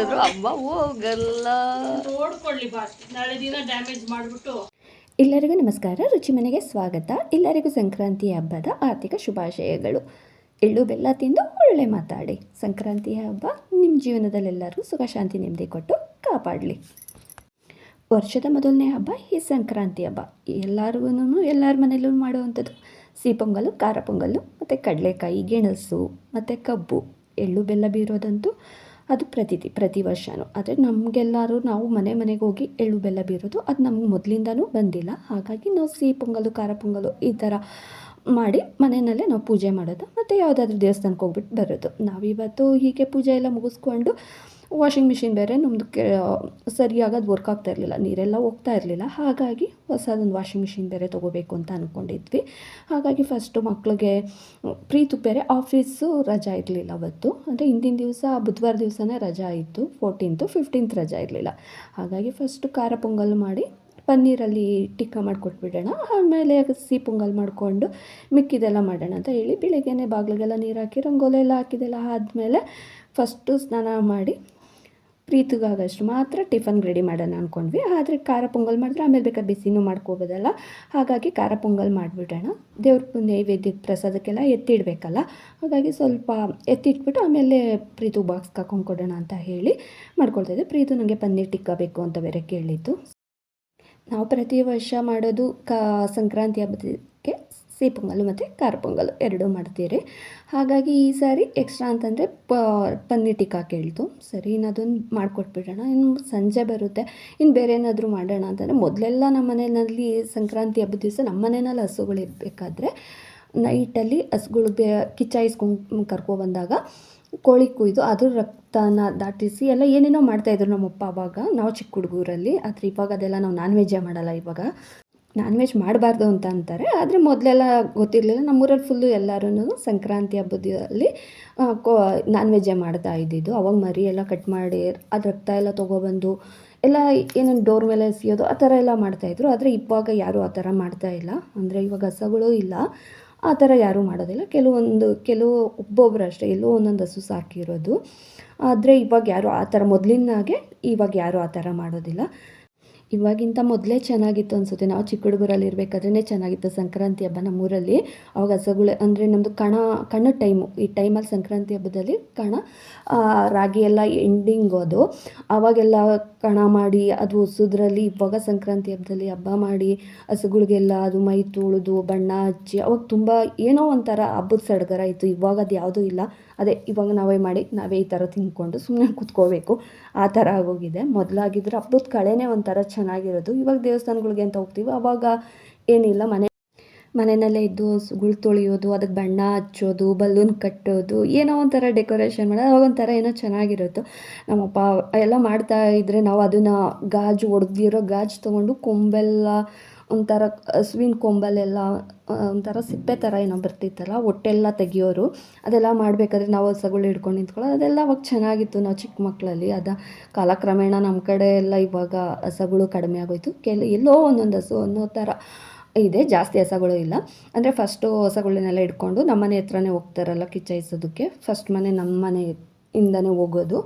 ಅಮ್ಮ ಹೋಗಲ್ಲ ನೋಡ್ಕೊಳ್ಳಿ ಬಾಸ್ ನಾಳೆ ದಿನ ಡ್ಯಾಮೇಜ್ ಮಾಡಿಬಿಟ್ಟು. ಎಲ್ಲರಿಗೂ ನಮಸ್ಕಾರ, ರುಚಿ ಮನೆಗೆ ಸ್ವಾಗತ. ಎಲ್ಲರಿಗೂ ಸಂಕ್ರಾಂತಿ ಹಬ್ಬದ ಆರ್ಥಿಕ ಶುಭಾಶಯಗಳು. ಎಳ್ಳು ಬೆಲ್ಲ ತಿಂದು ಒಳ್ಳೆ ಮಾತಾಡಿ. ಸಂಕ್ರಾಂತಿ ಹಬ್ಬ ನಿಮ್ಮ ಜೀವನದಲ್ಲೆಲ್ಲರೂ ಸುಖ ಶಾಂತಿ ನೆಮ್ಮದಿ ಕೊಟ್ಟು ಕಾಪಾಡಲಿ. ವರ್ಷದ ಮೊದಲನೇ ಹಬ್ಬ ಈ ಸಂಕ್ರಾಂತಿ ಹಬ್ಬ. ಎಲ್ಲರಿಗೂ ಎಲ್ಲರ ಮನೆಯಲ್ಲೂ ಮಾಡುವಂಥದ್ದು ಸಿಹಿ ಪೊಂಗಲು, ಖಾರ ಪೊಂಗಲು ಮತ್ತು ಕಡಲೆಕಾಯಿ, ಗೆಣಸು ಮತ್ತು ಕಬ್ಬು. ಎಳ್ಳು ಬೆಲ್ಲ ಬೀರೋದಂತೂ ಅದು ಪ್ರತಿ ವರ್ಷವೂ. ಆದರೆ ನಮಗೆಲ್ಲರೂ ನಾವು ಮನೆಗೆ ಹೋಗಿ ಎಳ್ಳು ಬೆಲ್ಲ ಬೀರೋದು ಅದು ನಮ್ಗೆ ಮೊದಲಿಂದನೂ ಬಂದಿಲ್ಲ. ಹಾಗಾಗಿ ನಾವು ಸಿಹಿ ಪೊಂಗಲು, ಖಾರ ಪೊಂಗಲು ಈ ಥರ ಮಾಡಿ ಮನೆಯಲ್ಲೇ ನಾವು ಪೂಜೆ ಮಾಡೋದು ಮತ್ತು ಯಾವುದಾದ್ರೂ ದೇವಸ್ಥಾನಕ್ಕೆ ಹೋಗ್ಬಿಟ್ಟು ಬರೋದು. ನಾವಿವತ್ತು ಹೀಗೆ ಪೂಜೆ ಎಲ್ಲ ಮುಗಿಸ್ಕೊಂಡು ವಾಷಿಂಗ್ ಮಿಷಿನ್ ಬೇರೆ ನಮ್ಮದು ಸರಿಯಾಗಿ ಅದು ವರ್ಕ್ ಆಗ್ತಾ ಇರಲಿಲ್ಲ, ನೀರೆಲ್ಲ ಹೋಗ್ತಾ ಇರಲಿಲ್ಲ. ಹಾಗಾಗಿ ಹೊಸದೊಂದು ವಾಷಿಂಗ್ ಮಿಷಿನ್ ಬೇರೆ ತೊಗೋಬೇಕು ಅಂತ ಅಂದ್ಕೊಂಡಿದ್ವಿ. ಹಾಗಾಗಿ ಫಸ್ಟು ಮಕ್ಕಳಿಗೆ ಪ್ರೀತು ಬೇರೆ ಆಫೀಸು ರಜಾ ಇರಲಿಲ್ಲ ಅವತ್ತು. ಅಂದರೆ ಹಿಂದಿನ ದಿವಸ ಬುಧವಾರ ದಿವಸನೇ ರಜಾ ಇತ್ತು, 14th 15th ರಜಾ ಇರಲಿಲ್ಲ. ಹಾಗಾಗಿ ಫಸ್ಟು ಖಾರ ಪೊಂಗಲ್ ಮಾಡಿ ಪನ್ನೀರಲ್ಲಿ ಟಿಕ್ಕ ಮಾಡಿಕೊಟ್ಬಿಡೋಣ, ಆಮೇಲೆ ಸಿಹಿ ಪೊಂಗಲ್ ಮಾಡಿಕೊಂಡು ಮಿಕ್ಕಿದೆಲ್ಲ ಮಾಡೋಣ ಅಂತ ಹೇಳಿ ಬೆಳಿಗ್ಗೆನೇ ಬಾಗಿಲಿಗೆಲ್ಲ ನೀರು ಹಾಕಿ ರಂಗೋಲಿ ಎಲ್ಲ ಹಾಕಿದೆಲ್ಲ ಆದಮೇಲೆ ಫಸ್ಟು ಸ್ನಾನ ಮಾಡಿ ಪ್ರೀತಿಗಾಗಷ್ಟು ಮಾತ್ರ ಟಿಫನ್ಗೆ ರೆಡಿ ಮಾಡೋಣ ಅಂದ್ಕೊಂಡ್ವಿ. ಆದರೆ ಖಾರ ಪೊಂಗಲ್ ಮಾಡಿದ್ರೆ ಆಮೇಲೆ ಬೇಕಾದ್ರೆ ಬಿಸಿನೂ ಮಾಡ್ಕೋಬೋದಲ್ಲ. ಹಾಗಾಗಿ ಖಾರ ಪೊಂಗಲ್ ಮಾಡಿಬಿಡೋಣ, ದೇವ್ರ ನೈವೇದ್ಯಕ್ಕೆ ಪ್ರಸಾದಕ್ಕೆಲ್ಲ ಎತ್ತಿಡಬೇಕಲ್ಲ. ಹಾಗಾಗಿ ಸ್ವಲ್ಪ ಎತ್ತಿಟ್ಬಿಟ್ಟು ಆಮೇಲೆ ಪ್ರೀತು ಬಾಕ್ಸ್ಗೆ ಹಾಕೊಂಡು ಕೊಡೋಣ ಅಂತ ಹೇಳಿ ಮಾಡ್ಕೊಳ್ತಾಯಿದ್ದೆ. ಪ್ರೀತು ನನಗೆ ಪನ್ನೀರ್ ಟಿಕ್ಕ ಬೇಕು ಅಂತ ಬೇರೆ ಕೇಳಿದ್ದು. ನಾವು ಪ್ರತಿ ವರ್ಷ ಮಾಡೋದು ಸಂಕ್ರಾಂತಿ ಹಬ್ಬದಕ್ಕೆ ಸಿಹಿ ಪೊಂಗಲು ಮತ್ತು ಖಾರ ಪೊಂಗಲು ಎರಡೂ ಮಾಡ್ತೀರಿ. ಹಾಗಾಗಿ ಈ ಸಾರಿ ಎಕ್ಸ್ಟ್ರಾ ಅಂತಂದರೆ ಪನ್ನೀರ್ ಟಿಕ್ಕಾ ಕೇಳ್ತು. ಸರಿ, ಇನ್ನದೊಂದು ಮಾಡಿಕೊಟ್ಬಿಡೋಣ, ಇನ್ನು ಸಂಜೆ ಬರುತ್ತೆ. ಇನ್ನು ಬೇರೆ ಏನಾದರೂ ಮಾಡೋಣ ಅಂತಂದರೆ, ಮೊದಲೆಲ್ಲ ನಮ್ಮ ಮನೆಯಲ್ಲಿ ಸಂಕ್ರಾಂತಿ ಹಬ್ಬದ ದಿವಸ ನಮ್ಮ ಮನೆಯಲ್ಲಿ ಹಸುಗಳು ಇರಬೇಕಾದ್ರೆ ನೈಟಲ್ಲಿ ಹಸುಗಳಿಗೆ ಕಿಚ್ಚಾಯಿಸ್ಕೊಂಡು ಕರ್ಕೊಬಂದಾಗ ಕೋಳಿ ಕುಯ್ದು ಅದ್ರ ರಕ್ತನ ದಾಟಿಸಿ ಎಲ್ಲ ಏನೇನೋ ಮಾಡ್ತಾಯಿದ್ರು ನಮ್ಮಪ್ಪ ಆವಾಗ, ನಾವು ಚಿಕ್ಕ ಹುಡುಗರಲ್ಲಿ. ಆದರೆ ಇವಾಗ ಅದೆಲ್ಲ ನಾವು ನಾನ್ ವೆಜ್ಜೇ ಮಾಡಲ್ಲ. ಇವಾಗ ನಾನ್ ವೆಜ್ ಮಾಡಬಾರ್ದು ಅಂತ ಅಂತಾರೆ, ಆದರೆ ಮೊದಲೆಲ್ಲ ಗೊತ್ತಿರಲಿಲ್ಲ. ನಮ್ಮೂರಲ್ಲಿ ಫುಲ್ಲು ಎಲ್ಲರೂ ಸಂಕ್ರಾಂತಿ ಹಬ್ಬದಲ್ಲಿ ನಾನ್ ವೆಜ್ಜೇ ಮಾಡ್ತಾ ಇದ್ದಿದ್ದು. ಅವಾಗ ಮರಿ ಎಲ್ಲ ಕಟ್ ಮಾಡಿ ಅದು ರಕ್ತ ಎಲ್ಲ ತೊಗೊಬಂದು ಎಲ್ಲ ಏನೇನು ಡೋರ್ ಮೇಲೆ ಎಸೆಯೋದು ಆ ಥರ ಎಲ್ಲ ಮಾಡ್ತಾಯಿದ್ರು. ಆದರೆ ಇವಾಗ ಯಾರೂ ಆ ಥರ ಮಾಡ್ತಾಯಿಲ್ಲ. ಅಂದರೆ ಇವಾಗ ಹಸುಗಳೂ ಇಲ್ಲ, ಆ ಥರ ಯಾರೂ ಮಾಡೋದಿಲ್ಲ. ಕೆಲವು ಒಬ್ಬೊಬ್ಬರು ಅಷ್ಟೇ ಎಲ್ಲೋ ಒಂದೊಂದು ಹಸು ಸಾಕಿರೋದು. ಆದರೆ ಇವಾಗ ಯಾರೂ ಆ ಥರ ಮೊದಲಿನಾಗೆ ಇವಾಗ ಯಾರೂ ಆ ಥರ ಮಾಡೋದಿಲ್ಲ. ಇವಾಗಿಂತ ಮೊದಲೇ ಚೆನ್ನಾಗಿತ್ತು ಅನಿಸುತ್ತೆ. ನಾವು ಚಿಕ್ಕ ಹುಡುಗರಲ್ಲಿ ಇರಬೇಕಾದ್ರೇ ಚೆನ್ನಾಗಿತ್ತು ಸಂಕ್ರಾಂತಿ ಹಬ್ಬ ನಮ್ಮೂರಲ್ಲಿ. ಅವಾಗ ಹಸುಗಳು ಅಂದರೆ ನಮ್ಮದು ಕಣದ ಟೈಮು. ಈ ಟೈಮಲ್ಲಿ ಸಂಕ್ರಾಂತಿ ಹಬ್ಬದಲ್ಲಿ ರಾಗಿ ಎಲ್ಲ ಎಂಡಿಂಗ್ ಅದು. ಆವಾಗೆಲ್ಲ ಕಣ ಮಾಡಿ ಅದು ಹೊಸದ್ರಲ್ಲಿ. ಇವಾಗ ಸಂಕ್ರಾಂತಿ ಹಬ್ಬದಲ್ಲಿ ಹಬ್ಬ ಮಾಡಿ ಹಸುಗಳಿಗೆಲ್ಲ ಅದು ಮೈ ತೊಳೆದು ಬಣ್ಣ ಹಚ್ಚಿ ಅವಾಗ ತುಂಬ ಏನೋ ಒಂಥರ ಹಬ್ಬದ ಸಡಗರ ಇತ್ತು. ಇವಾಗ ಅದು ಯಾವುದೂ ಇಲ್ಲ. ಅದೇ ಇವಾಗ ನಾವೇ ಮಾಡಿ ನಾವೇ ಈ ಥರ ತಿಂದ್ಕೊಂಡು ಸುಮ್ಮನೆ ಕೂತ್ಕೋಬೇಕು, ಆ ಥರ ಆಗೋಗಿದೆ. ಮೊದಲಾಗಿದ್ದರೆ ಹಬ್ಬದ ಕಳೆನೇ ಒಂಥರ ಚೆನ್ನಾಗಿರೋದು. ಇವಾಗ ದೇವಸ್ಥಾನಗಳಿಗೆ ಅಂತ ಹೋಗ್ತೀವಿ, ಆವಾಗ ಏನಿಲ್ಲ, ಮನೆಯಲ್ಲೇ ಇದ್ದು ಹಸುಗಳು ತೊಳೆಯೋದು, ಅದಕ್ಕೆ ಬಣ್ಣ ಹಚ್ಚೋದು, ಬಲೂನ್ ಕಟ್ಟೋದು, ಏನೋ ಒಂಥರ ಡೆಕೋರೇಷನ್ ಮಾಡೋದು. ಅವಾಗ ಒಂಥರ ಏನೋ ಚೆನ್ನಾಗಿರುತ್ತೆ. ನಮ್ಮಪ್ಪ ಎಲ್ಲ ಮಾಡ್ತಾ ಇದ್ದರೆ ನಾವು ಅದನ್ನು ಒಡೆದಿರೋ ಗಾಜು ತೊಗೊಂಡು ಕೊಂಬೆಲ್ಲ ಒಂಥರ ಹಸುವಿನ ಕೊಂಬಲ್ಲೆಲ್ಲ ಒಂಥರ ಸಿಪ್ಪೆ ಥರ ಏನೋ ಬರ್ತಿತ್ತಲ್ಲ, ಹೊಟ್ಟೆಲ್ಲ ತೆಗಿಯೋರು. ಅದೆಲ್ಲ ಮಾಡಬೇಕಾದ್ರೆ ನಾವು ಹಸುಗಳು ಹಿಡ್ಕೊಂಡು ನಿಂತ್ಕೊಳ್ಳೋದು, ಅದೆಲ್ಲ ಅವಾಗ ಚೆನ್ನಾಗಿತ್ತು ನಾವು ಚಿಕ್ಕ ಮಕ್ಕಳಲ್ಲಿ. ಕಾಲಕ್ರಮೇಣ ನಮ್ಮ ಕಡೆ ಎಲ್ಲ ಇವಾಗ ಹಸುಗಳು ಕಡಿಮೆ ಆಗೋಯಿತು. ಎಲ್ಲೋ ಒಂದೊಂದು ಹಸು ಅನ್ನೋ ಥರ ಇದೆ, ಜಾಸ್ತಿ ಹಸುಗಳು ಇಲ್ಲ. ಅಂದರೆ ಫಸ್ಟು ಹಸುಗಳನ್ನೆಲ್ಲ ಹಿಡ್ಕೊಂಡು ನಮ್ಮ ಮನೆ ಹತ್ರನೇ ಹೋಗ್ತಾರಲ್ಲ ಕಿಚ್ಚಾಯಿಸೋದಕ್ಕೆ, ಫಸ್ಟ್ ಮನೆ ನಮ್ಮ ಮನೆಯಿಂದನೇ ಹೋಗೋದು.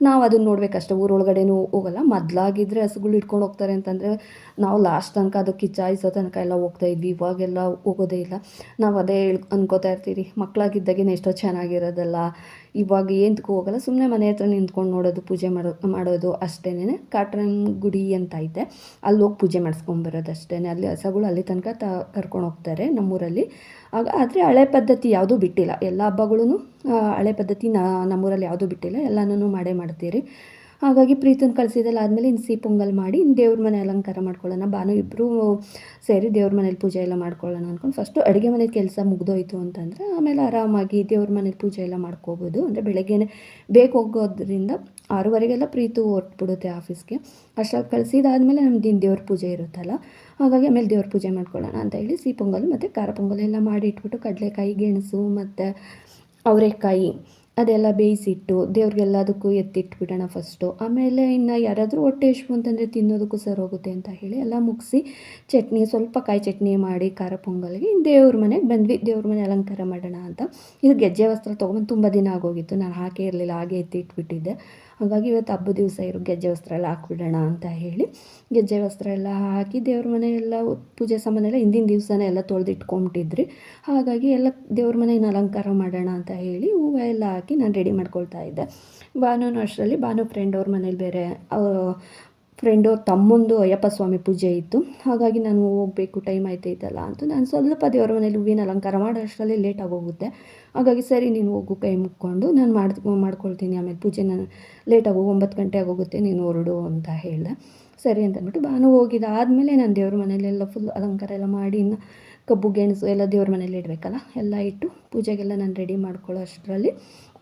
ನಾವು ಅದನ್ನ ನೋಡಬೇಕಷ್ಟೆ, ಊರೊಳಗಡೆನೂ ಹೋಗಲ್ಲ. ಮೊದಲಾಗಿದ್ದರೆ ಹಸುಗಳು ಹಿಡ್ಕೊಂಡು ಹೋಗ್ತಾರೆ ಅಂತಂದರೆ ನಾವು ಲಾಸ್ಟ್ ತನಕ ಅದು ಕಿಚ್ಚಾಯಿಸೋ ತನಕ ಎಲ್ಲ ಹೋಗ್ತಾಯಿದ್ವಿ. ಇವಾಗೆಲ್ಲ ಹೋಗೋದೇ ಇಲ್ಲ. ನಾವು ಅದೇ ಅನ್ಕೋತಾ ಇರ್ತೀವಿ, ಮಕ್ಕಳಾಗಿದ್ದಾಗೇ ಎಷ್ಟೋ ಚೆನ್ನಾಗಿರೋದಲ್ಲ. ಇವಾಗ ಏನಕ್ಕೂ ಹೋಗಲ್ಲ, ಸುಮ್ಮನೆ ಮನೆ ಹತ್ರ ನಿಂತ್ಕೊಂಡು ನೋಡೋದು, ಪೂಜೆ ಮಾಡೋದು ಅಷ್ಟೇನೆ. ಕಾಟ್ರಂಗ್ ಗುಡಿ ಅಂತ ಐತೆ, ಅಲ್ಲಿ ಹೋಗಿ ಪೂಜೆ ಮಾಡಿಸ್ಕೊಂಬರೋದು ಅಷ್ಟೇ. ಅಲ್ಲಿ ಹಸುಗಳು ಅಲ್ಲಿ ತನಕ ಕರ್ಕೊಂಡು ಹೋಗ್ತಾರೆ ನಮ್ಮೂರಲ್ಲಿ. ಆದರೆ ಹಳೆ ಪದ್ಧತಿ ಯಾವುದೂ ಬಿಟ್ಟಿಲ್ಲ. ಎಲ್ಲ ಹಬ್ಬಗಳೂ ಹಳೆ ಪದ್ಧತಿ ನಮ್ಮೂರಲ್ಲಿ ಯಾವುದೂ ಬಿಟ್ಟಿಲ್ಲ, ಎಲ್ಲನೂ ಮಾಡ್ತೀರಿ. ಹಾಗಾಗಿ ಪ್ರೀತನ ಕಳಿಸಿದೆಲ್ಲ ಆದಮೇಲೆ ಇನ್ನು ಸಿಹಿ ಪೊಂಗಲ್ ಮಾಡಿ ಇನ್ನು ದೇವ್ರ ಮನೆ ಅಲಂಕಾರ ಮಾಡ್ಕೊಳ್ಳೋಣ, ಭಾನು ಇಬ್ಬರೂ ಸೇರಿ ದೇವ್ರ ಮನೇಲಿ ಪೂಜೆ ಎಲ್ಲ ಮಾಡ್ಕೊಳ್ಳೋಣ ಅಂದ್ಕೊಂಡು ಫಸ್ಟು ಅಡುಗೆ ಮನೆ ಕೆಲಸ ಮುಗಿದೋಯ್ತು ಅಂತಂದರೆ ಆಮೇಲೆ ಆರಾಮಾಗಿ ದೇವ್ರ ಮನೇಲಿ ಪೂಜೆ ಎಲ್ಲ ಮಾಡ್ಕೋಬೋದು. ಅಂದರೆ ಬೆಳಗ್ಗೆನೇ ಬೇಗ ಹೋಗೋದ್ರಿಂದ 6:30ಗೆಲ್ಲ ಪ್ರೀತು ಹೊರಟ್ಬಿಡುತ್ತೆ ಆಫೀಸ್ಗೆ. ಅಷ್ಟಾಗಿ ಕಳಿಸಿದಾದ್ಮೇಲೆ ನಮ್ದು ದೇವ್ರ ಪೂಜೆ ಇರುತ್ತಲ್ಲ, ಹಾಗಾಗಿ ಆಮೇಲೆ ದೇವ್ರ ಪೂಜೆ ಮಾಡ್ಕೊಳ್ಳೋಣ ಅಂತ ಹೇಳಿ ಸಿಹಿ ಪೊಂಗಲ್ ಮತ್ತು ಖಾರ ಪೊಂಗಲ್ ಎಲ್ಲ ಮಾಡಿ ಇಟ್ಬಿಟ್ಟು ಕಡಲೆಕಾಯಿ, ಗೆಣಸು ಮತ್ತು ಅವರೆಕಾಯಿ ಅದೆಲ್ಲ ಬೇಯಿಸಿಟ್ಟು ದೇವ್ರಿಗೆಲ್ಲದಕ್ಕೂ ಎತ್ತಿಟ್ಬಿಡೋಣ ಫಸ್ಟು. ಆಮೇಲೆ ಇನ್ನು ಯಾರಾದರೂ ಹೊಟ್ಟೆ ಹಶ್ವು ಅಂತಂದರೆ ತಿನ್ನೋದಕ್ಕೂ ಸರೋಗುತ್ತೆ ಅಂತ ಹೇಳಿ ಎಲ್ಲ ಮುಗಿಸಿ ಚಟ್ನಿ ಸ್ವಲ್ಪ ಕಾಯಿ ಚಟ್ನಿ ಮಾಡಿ ಖಾರ ಪೊಂಗಲ್ಗೆ ದೇವ್ರ ಮನೆಗೆ ಬಂದ್ವಿ. ದೇವ್ರ ಮನೆ ಅಲಂಕಾರ ಮಾಡೋಣ ಅಂತ. ಇದು ಗೆಜ್ಜೆ ವಸ್ತ್ರ ತೊಗೊಂಡು ತುಂಬ ದಿನ ಆಗೋಗಿತ್ತು, ನಾನು ಹಾಕೇ ಇರಲಿಲ್ಲ, ಹಾಗೆ ಎತ್ತಿಟ್ಬಿಟ್ಟಿದ್ದೆ. ಹಾಗಾಗಿ ಇವತ್ತು ಹಬ್ಬದ ದಿವಸ ಇರೋ ಗೆಜ್ಜೆ ವಸ್ತ್ರ ಎಲ್ಲ ಹಾಕ್ಬಿಡೋಣ ಅಂತ ಹೇಳಿ ಗೆಜ್ಜೆ ವಸ್ತ್ರ ಎಲ್ಲ ಹಾಕಿ ದೇವ್ರ ಮನೆಯೆಲ್ಲ ಪೂಜೆ ಸಾಮಾನೆಲ್ಲ ಹಿಂದಿನ ದಿವಸನೇ ಎಲ್ಲ ತೊಳೆದಿಟ್ಕೊಂಬಿಟ್ಟಿದ್ರಿ. ಹಾಗಾಗಿ ಎಲ್ಲ ದೇವ್ರ ಮನೆಯನ್ನು ಅಲಂಕಾರ ಮಾಡೋಣ ಅಂತ ಹೇಳಿ ಹೂವು ಎಲ್ಲ ಹಾಕಿ ನಾನು ರೆಡಿ ಮಾಡ್ಕೊಳ್ತಾ ಇದ್ದೆ. ಭಾನುನೂ ಅಷ್ಟರಲ್ಲಿ ಭಾನು ಫ್ರೆಂಡ್ ಅವ್ರ ಮನೇಲಿ ಬೇರೆ ಫ್ರೆಂಡು ತಮ್ಮಂದು ಅಯ್ಯಪ್ಪ ಸ್ವಾಮಿ ಪೂಜೆ ಇತ್ತು. ಹಾಗಾಗಿ ನಾನು ಹೋಗಬೇಕು, ಟೈಮ್ ಆಯ್ತೈತಲ್ಲ ಅಂತ ನಾನು ಸ್ವಲ್ಪ ದೇವ್ರ ಮನೇಲಿ ಹೂವಿನ ಅಲಂಕಾರ ಮಾಡೋ ಅಷ್ಟರಲ್ಲಿ ಲೇಟ್ ಆಗೋಗುತ್ತೆ. ಹಾಗಾಗಿ ಸರಿ ನೀನು ಹೋಗು ಕೈ ಮುಕ್ಕೊಂಡು ನಾನು ಮಾಡ್ಕೊಳ್ತೀನಿ, ಆಮೇಲೆ ಪೂಜೆ ನಾನು ಲೇಟಾಗು 9 ಗಂಟೆ ಆಗೋಗುತ್ತೆ, ನೀನು ಹೊರಡು ಅಂತ ಹೇಳಿದೆ. ಸರಿ ಅಂತಂದ್ಬಿಟ್ಟು ಭಾನು ಹೋಗಿದ್ದಾದಮೇಲೆ ನಾನು ದೇವ್ರ ಮನೇಲೆಲ್ಲ ಫುಲ್ ಅಲಂಕಾರ ಎಲ್ಲ ಮಾಡಿ ಇನ್ನು ಕಬ್ಬು ಗೆಣಸು ಎಲ್ಲ ದೇವ್ರ ಮನೇಲಿ ಇಡಬೇಕಲ್ಲ, ಎಲ್ಲ ಇಟ್ಟು ಪೂಜೆಗೆಲ್ಲ ನಾನು ರೆಡಿ ಮಾಡ್ಕೊಳ್ಳೋ ಅಷ್ಟರಲ್ಲಿ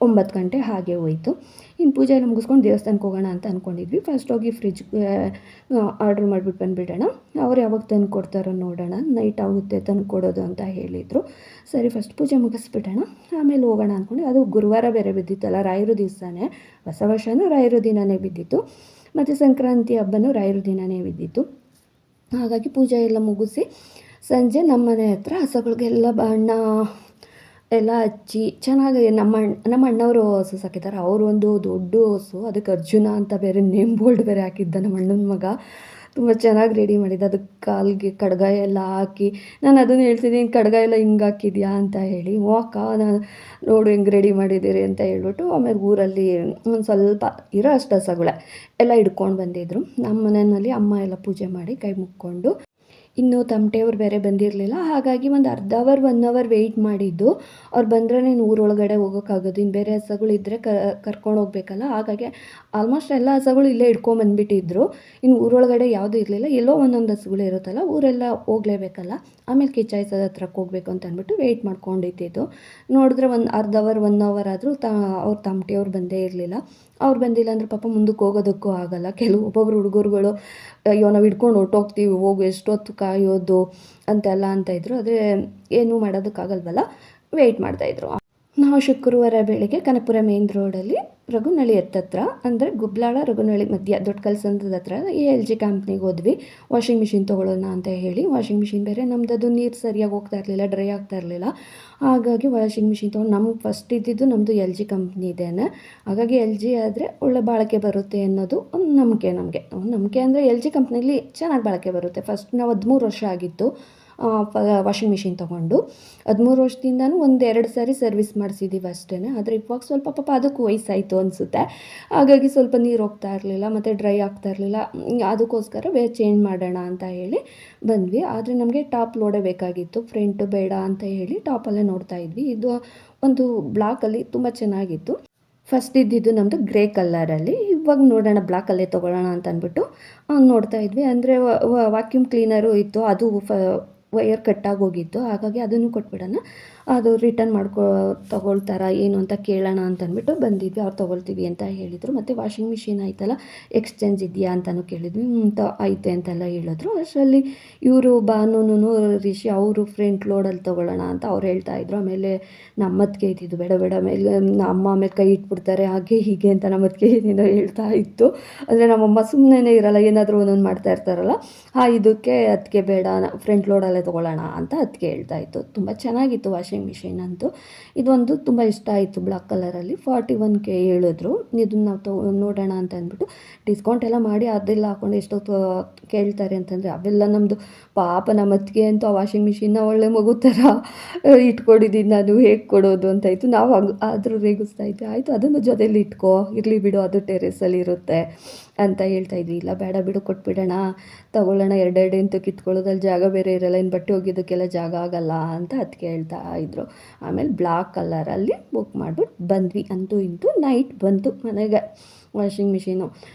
9 ಗಂಟೆ ಹಾಗೆ ಹೋಯಿತು. ಇನ್ನು ಪೂಜೆ ಎಲ್ಲ ಮುಗಿಸ್ಕೊಂಡು ದೇವಸ್ಥಾನಕ್ಕೆ ಹೋಗೋಣ ಅಂತ ಅಂದ್ಕೊಂಡಿದ್ವಿ. ಫಸ್ಟ್ ಹೋಗಿ ಫ್ರಿಜ್ ಆರ್ಡ್ರ್ ಮಾಡಿಬಿಟ್ಟು ಬಂದುಬಿಡೋಣ, ಅವ್ರು ಯಾವಾಗ ತಂದು ಕೊಡ್ತಾರೋ ನೋಡೋಣ, ನೈಟ್ ಆಗುತ್ತೆ ತಂದು ಕೊಡೋದು ಅಂತ ಹೇಳಿದರು. ಸರಿ ಫಸ್ಟ್ ಪೂಜೆ ಮುಗಿಸ್ಬಿಡೋಣ ಆಮೇಲೆ ಹೋಗೋಣ ಅಂದ್ಕೊಂಡು. ಅದು ಗುರುವಾರ ಬೇರೆ ಬಿದ್ದಿತ್ತಲ್ಲ, ರಾಯರು ದಿವಸನೇ, ಹೊಸ ವರ್ಷವೂ ರಾಯರು ದಿನವೇ ಬಿದ್ದಿತ್ತು, ಮತ್ತು ಸಂಕ್ರಾಂತಿ ಹಬ್ಬನೂ ರಾಯರು ದಿನವೇ ಬಿದ್ದಿತ್ತು. ಹಾಗಾಗಿ ಪೂಜೆ ಎಲ್ಲ ಮುಗಿಸಿ ಸಂಜೆ ನಮ್ಮ ಮನೆ ಹತ್ರ ಹಸುಗಳಿಗೆಲ್ಲ ಬಣ್ಣ ಎಲ್ಲ ಹಚ್ಚಿ ಚೆನ್ನಾಗಿ ನಮ್ಮ ಅಣ್ಣವರು ಹಸು ಸಾಕಿದ್ದಾರೆ. ಅವರು ಒಂದು ದೊಡ್ಡ ಹಸು, ಅದಕ್ಕೆ ಅರ್ಜುನ ಅಂತ ಬೇರೆ ನೇಮ್ ಬೋರ್ಡ್ ಬೇರೆ ಹಾಕಿದ್ದ ನಮ್ಮ ಅಣ್ಣನ ಮಗ. ತುಂಬ ಚೆನ್ನಾಗಿ ರೆಡಿ ಮಾಡಿದ್ದ, ಅದಕ್ಕೆ ಕಾಲಿಗೆ ಕಡ್ಗ ಎಲ್ಲ ಹಾಕಿ. ನಾನು ಅದನ್ನು ಹೇಳ್ತಿದ್ದೀನಿ, ಕಡ್ಗ ಎಲ್ಲ ಹಿಂಗೆ ಹಾಕಿದ್ಯಾ ಅಂತ ಹೇಳಿ. ಅಕ್ಕ ನಾನು ನೋಡು ಹೆಂಗೆ ರೆಡಿ ಮಾಡಿದ್ದೀರಿ ಅಂತ ಹೇಳ್ಬಿಟ್ಟು ಆಮೇಲೆ ಊರಲ್ಲಿ ಒಂದು ಸ್ವಲ್ಪ ಇರೋ ಅಷ್ಟು ಹಸುಗಳೇ ಎಲ್ಲ ಹಿಡ್ಕೊಂಡು ಬಂದಿದ್ದರು. ನಮ್ಮ ಮನೆಯಲ್ಲಿ ಅಮ್ಮ ಎಲ್ಲ ಪೂಜೆ ಮಾಡಿ ಕೈ ಮುಕ್ಕೊಂಡು, ಇನ್ನೂ ತಮಟೆಯವ್ರು ಬೇರೆ ಬಂದಿರಲಿಲ್ಲ. ಹಾಗಾಗಿ ಒಂದು ಅರ್ಧ ಅವರ್ 1 ಅವರ್ ವೆಯ್ಟ್ ಮಾಡಿದ್ದು. ಅವ್ರು ಬಂದರೆ ನೀನು ಊರೊಳಗಡೆ ಹೋಗೋಕ್ಕಾಗೋದು, ಇನ್ನು ಬೇರೆ ಹಸುಗಳಿದ್ದರೆ ಕರ್ಕೊಂಡು ಹೋಗ್ಬೇಕಲ್ಲ. ಹಾಗಾಗಿ ಆಲ್ಮೋಸ್ಟ್ ಎಲ್ಲ ಹಸುಗಳು ಇಲ್ಲೇ ಹಿಡ್ಕೊಂಬಂದ್ಬಿಟ್ಟಿದ್ರು. ಇನ್ನು ಊರೊಳಗಡೆ ಯಾವುದೂ ಇರಲಿಲ್ಲ, ಎಲ್ಲೋ ಒಂದೊಂದು ಹಸುಗಳು ಇರುತ್ತಲ್ಲ, ಊರೆಲ್ಲ ಹೋಗಲೇಬೇಕಲ್ಲ. ಆಮೇಲೆ ಕಿಚ್ಚಾಯಿಸೋದ ಹತ್ರಕ್ಕೆ ಹೋಗ್ಬೇಕು ಅಂತ ಅಂದ್ಬಿಟ್ಟು ವೆಯ್ಟ್ ಮಾಡ್ಕೊಂಡಿದ್ದು. ನೋಡಿದ್ರೆ ಒಂದು ಅರ್ಧ ಅವರ್ 1 ಅವರ್ ಆದರೂ ಅವ್ರ ತಮಟೆಯವ್ರು ಬಂದೇ ಇರಲಿಲ್ಲ. ಅವ್ರು ಬಂದಿಲ್ಲ ಅಂದರೆ ಪಾಪ ಮುಂದಕ್ಕೆ ಹೋಗೋದಕ್ಕೂ ಆಗೋಲ್ಲ. ಒಬ್ಬೊಬ್ರು ಹುಡುಗರುಗಳು ಅಯ್ಯೋ ನಾವು ಹಿಡ್ಕೊಂಡು ಹೊರ್ಟೋಗ್ತೀವಿ, ಹೋಗು ಎಷ್ಟೊತ್ತು ಕಾಯೋದು ಅಂತೆಲ್ಲ ಅಂತಾಯಿದ್ರು. ಆದರೆ ಏನೂ ಮಾಡೋದಕ್ಕಾಗಲ್ವಲ್ಲ, ವೆಯ್ಟ್ ಮಾಡ್ತಾಯಿದ್ರು. ನಾವು ಶುಕ್ರವಾರ ಬೆಳಿಗ್ಗೆ ಕನಕಪುರ ಮೇನ್ ರೋಡಲ್ಲಿ ರಘುನಳ್ಳಿ ಹತ್ತತ್ರ, ಅಂದರೆ ಗುಬ್ಲಾಳ ರಘುನಳ್ಳಿ ಮಧ್ಯ ದೊಡ್ಡ ಕಲ್ಸಂದ್ರದ ಹತ್ರ LG ಕಂಪ್ನಿಗೆ ಹೋದ್ವಿ ವಾಷಿಂಗ್ ಮಿಷಿನ್ ತೊಗೊಳ್ಳೋಣ ಅಂತ ಹೇಳಿ. ವಾಷಿಂಗ್ ಮಿಷಿನ್ ಬೇರೆ ನಮ್ಮದು ನೀರು ಸರಿಯಾಗಿ ಹೋಗ್ತಾ ಇರಲಿಲ್ಲ, ಡ್ರೈ ಆಗ್ತಾ ಇರಲಿಲ್ಲ. ಹಾಗಾಗಿ ವಾಷಿಂಗ್ ಮಿಷಿನ್ ತೊಗೊಂಡು ನಮ್ಗೆ ಫಸ್ಟ್ ಇದ್ದಿದ್ದು ನಮ್ಮದು LG ಕಂಪ್ನಿ ಇದೇನೆ. ಹಾಗಾಗಿ LG ಆದರೆ ಒಳ್ಳೆ ಬಾಳಿಕೆ ಬರುತ್ತೆ ಅನ್ನೋದು ಒಂದು ನಂಬಿಕೆ ನಮಗೆ ಅಂದರೆ LG ಕಂಪ್ನಿಲಿ ಚೆನ್ನಾಗಿ ಬಾಳಿಕೆ ಬರುತ್ತೆ. ಫಸ್ಟ್ ನಾವು 13 ವರ್ಷ ಆಗಿತ್ತು ವಾಷಿಂಗ್ ಮಿಷಿನ್ ತೊಗೊಂಡು. 13 ವರ್ಷದಿಂದನೂ 1-2 ಸಾರಿ ಸರ್ವಿಸ್ ಮಾಡಿಸಿದ್ದೀವಿ ಅಷ್ಟೇ. ಆದರೆ ಇವಾಗ ಸ್ವಲ್ಪ ಪಾಪ ಅದಕ್ಕೂ ವಯಸ್ಸಾಯಿತು ಅನಿಸುತ್ತೆ. ಹಾಗಾಗಿ ಸ್ವಲ್ಪ ನೀರು ಹೋಗ್ತಾ ಇರಲಿಲ್ಲ ಮತ್ತು ಡ್ರೈ ಆಗ್ತಾ ಇರಲಿಲ್ಲ. ಅದಕ್ಕೋಸ್ಕರ ಚೇಂಜ್ ಮಾಡೋಣ ಅಂತ ಹೇಳಿ ಬಂದ್ವಿ. ಆದರೆ ನಮಗೆ ಟಾಪ್ ಲೋಡೇ ಬೇಕಾಗಿತ್ತು, ಫ್ರಂಟು ಬೇಡ ಅಂತ ಹೇಳಿ ಟಾಪಲ್ಲೇ ನೋಡ್ತಾ ಇದ್ವಿ. ಇದು ಒಂದು ಬ್ಲಾಕಲ್ಲಿ ತುಂಬ ಚೆನ್ನಾಗಿತ್ತು. ಫಸ್ಟ್ ಇದ್ದಿದ್ದು ನಮ್ಮದು ಗ್ರೇ ಕಲರಲ್ಲಿ, ಇವಾಗ ನೋಡೋಣ ಬ್ಲ್ಯಾಕಲ್ಲೇ ತೊಗೊಳ್ಳೋಣ ಅಂತ ಅಂದ್ಬಿಟ್ಟು ನೋಡ್ತಾ ಇದ್ವಿ. ಅಂದರೆ ವಾಕ್ಯೂಮ್ ಕ್ಲೀನರು ಇತ್ತು, ಅದು ವಯರ್ ಕಟ್ಟಾಗೋಗಿತ್ತು. ಹಾಗಾಗಿ ಅದನ್ನು ಕೊಟ್ಬಿಡೋಣ, ಅದು ರಿಟರ್ನ್ ತೊಗೊಳ್ತಾರಾ ಏನು ಅಂತ ಕೇಳೋಣ ಅಂತ ಅಂದ್ಬಿಟ್ಟು ಬಂದಿದ್ವಿ. ಅವ್ರು ತೊಗೊಳ್ತೀವಿ ಅಂತ ಹೇಳಿದರು. ಮತ್ತು ವಾಷಿಂಗ್ ಮಿಷಿನ್ ಆಯ್ತಲ್ಲ, ಎಕ್ಸ್ಚೇಂಜ್ ಇದೆಯಾ ಅಂತಲೂ ಕೇಳಿದ್ವಿ. ಐತೆ ಅಂತೆಲ್ಲ ಹೇಳಿದ್ರು. ಅಷ್ಟರಲ್ಲಿ ಇವರು ಭಾನುನು ರಿಷಿ ಅವರು ಫ್ರಂಟ್ ಲೋಡಲ್ಲಿ ತೊಗೊಳ್ಳೋಣ ಅಂತ ಅವ್ರು ಹೇಳ್ತಾಯಿದ್ರು. ಆಮೇಲೆ ನಮ್ಮತ್ತಿಗೆ ಇದ್ದಿದ್ದು ಬೇಡ ಆಮೇಲೆ ನಮ್ಮ ಆಮೇಲೆ ಕೈ ಇಟ್ಬಿಡ್ತಾರೆ ಹಾಗೆ ಹೀಗೆ ಅಂತ ನಮ್ಮತ್ತಿಗೆ ಏನೇನೋ ಹೇಳ್ತಾ ಇತ್ತು. ಅಂದರೆ ನಮ್ಮಮ್ಮ ಸುಮ್ಮನೆ ಇರಲ್ಲ, ಏನಾದರೂ ಒಂದೊಂದು ಮಾಡ್ತಾ ಇರ್ತಾರಲ್ಲ, ಇದಕ್ಕೆ ಅದಕ್ಕೆ ಬೇಡ ಫ್ರಂಟ್ ಲೋಡಲ್ಲೇ ತೊಗೊಳ್ಳೋಣ ಅಂತ ಅದಕ್ಕೆ ಹೇಳ್ತಾ ಇತ್ತು. ತುಂಬ ಚೆನ್ನಾಗಿತ್ತು ವಾಷಿಂಗ್ ಮಿಷಿನ್ ಅಂತೂ. ಇದೊಂದು ತುಂಬ ಇಷ್ಟ ಆಯಿತು, ಬ್ಲ್ಯಾಕ್ ಕಲರಲ್ಲಿ 41K ಹೇಳಿದ್ರು. ಇದನ್ನು ನಾವು ನೋಡೋಣ ಅಂತ ಅಂದ್ಬಿಟ್ಟು ಡಿಸ್ಕೌಂಟ್ ಎಲ್ಲ ಮಾಡಿ ಅದೆಲ್ಲ ಹಾಕ್ಕೊಂಡು ಎಷ್ಟೊತ್ತು ಕೇಳ್ತಾರೆ ಅಂತಂದರೆ, ಅವೆಲ್ಲ ನಮ್ಮದು ಪಾಪ ನಮ್ಮತ್ತಿಗೆ ಅಂತೂ ಆ ವಾಷಿಂಗ್ ಮಿಷಿನ್ನ ಒಳ್ಳೆ ಮಗು ಥರ ಇಟ್ಕೊಂಡಿದ್ದೀನಿ ನಾನು, ಹೇಗೆ ಕೊಡೋದು ಅಂತಾಯಿತು. ನಾವು ಆದರೂ ರೇಗಿಸ್ತಾ ಇದ್ವಿ. ಆಯಿತು ಅದನ್ನು ಜೊತೆಯಲ್ಲಿ ಇಟ್ಕೋ, ಇರಲಿ ಬಿಡು, ಅದು ಟೆರೇಸಲ್ಲಿ ಇರುತ್ತೆ ಅಂತ ಹೇಳ್ತಾಯಿದ್ವಿ. ಇಲ್ಲ ಬೇಡ ಬಿಡು, ಕೊಟ್ಬಿಡೋಣ, ತೊಗೊಳ್ಳೋಣ, 2 ಎಂತಕ್ಕೆ ಇಟ್ಕೊಳ್ಳೋದಲ್ಲಿ ಜಾಗ ಬೇರೆ ಇರಲ್ಲ, ಇನ್ನು ಬಟ್ಟೆ ಒಗೆಯೋದಕ್ಕೆಲ್ಲ ಜಾಗ ಆಗಲ್ಲ ಅಂತ ಅದಕ್ಕೆ ಹೇಳ್ತಾ ಇದ್ರು. ಆಮೇಲೆ ಬ್ಲ್ಯಾಕ್ ಕಲರಲ್ಲಿ ಬುಕ್ ಮಾಡಿಬಿಟ್ಟು ಬಂದ್ವಿ. ಅಂತೂ ಇಂತೂ ನೈಟ್ ಬಂತು ಮನೆಗೆ ವಾಷಿಂಗ್ ಮಿಷಿನು.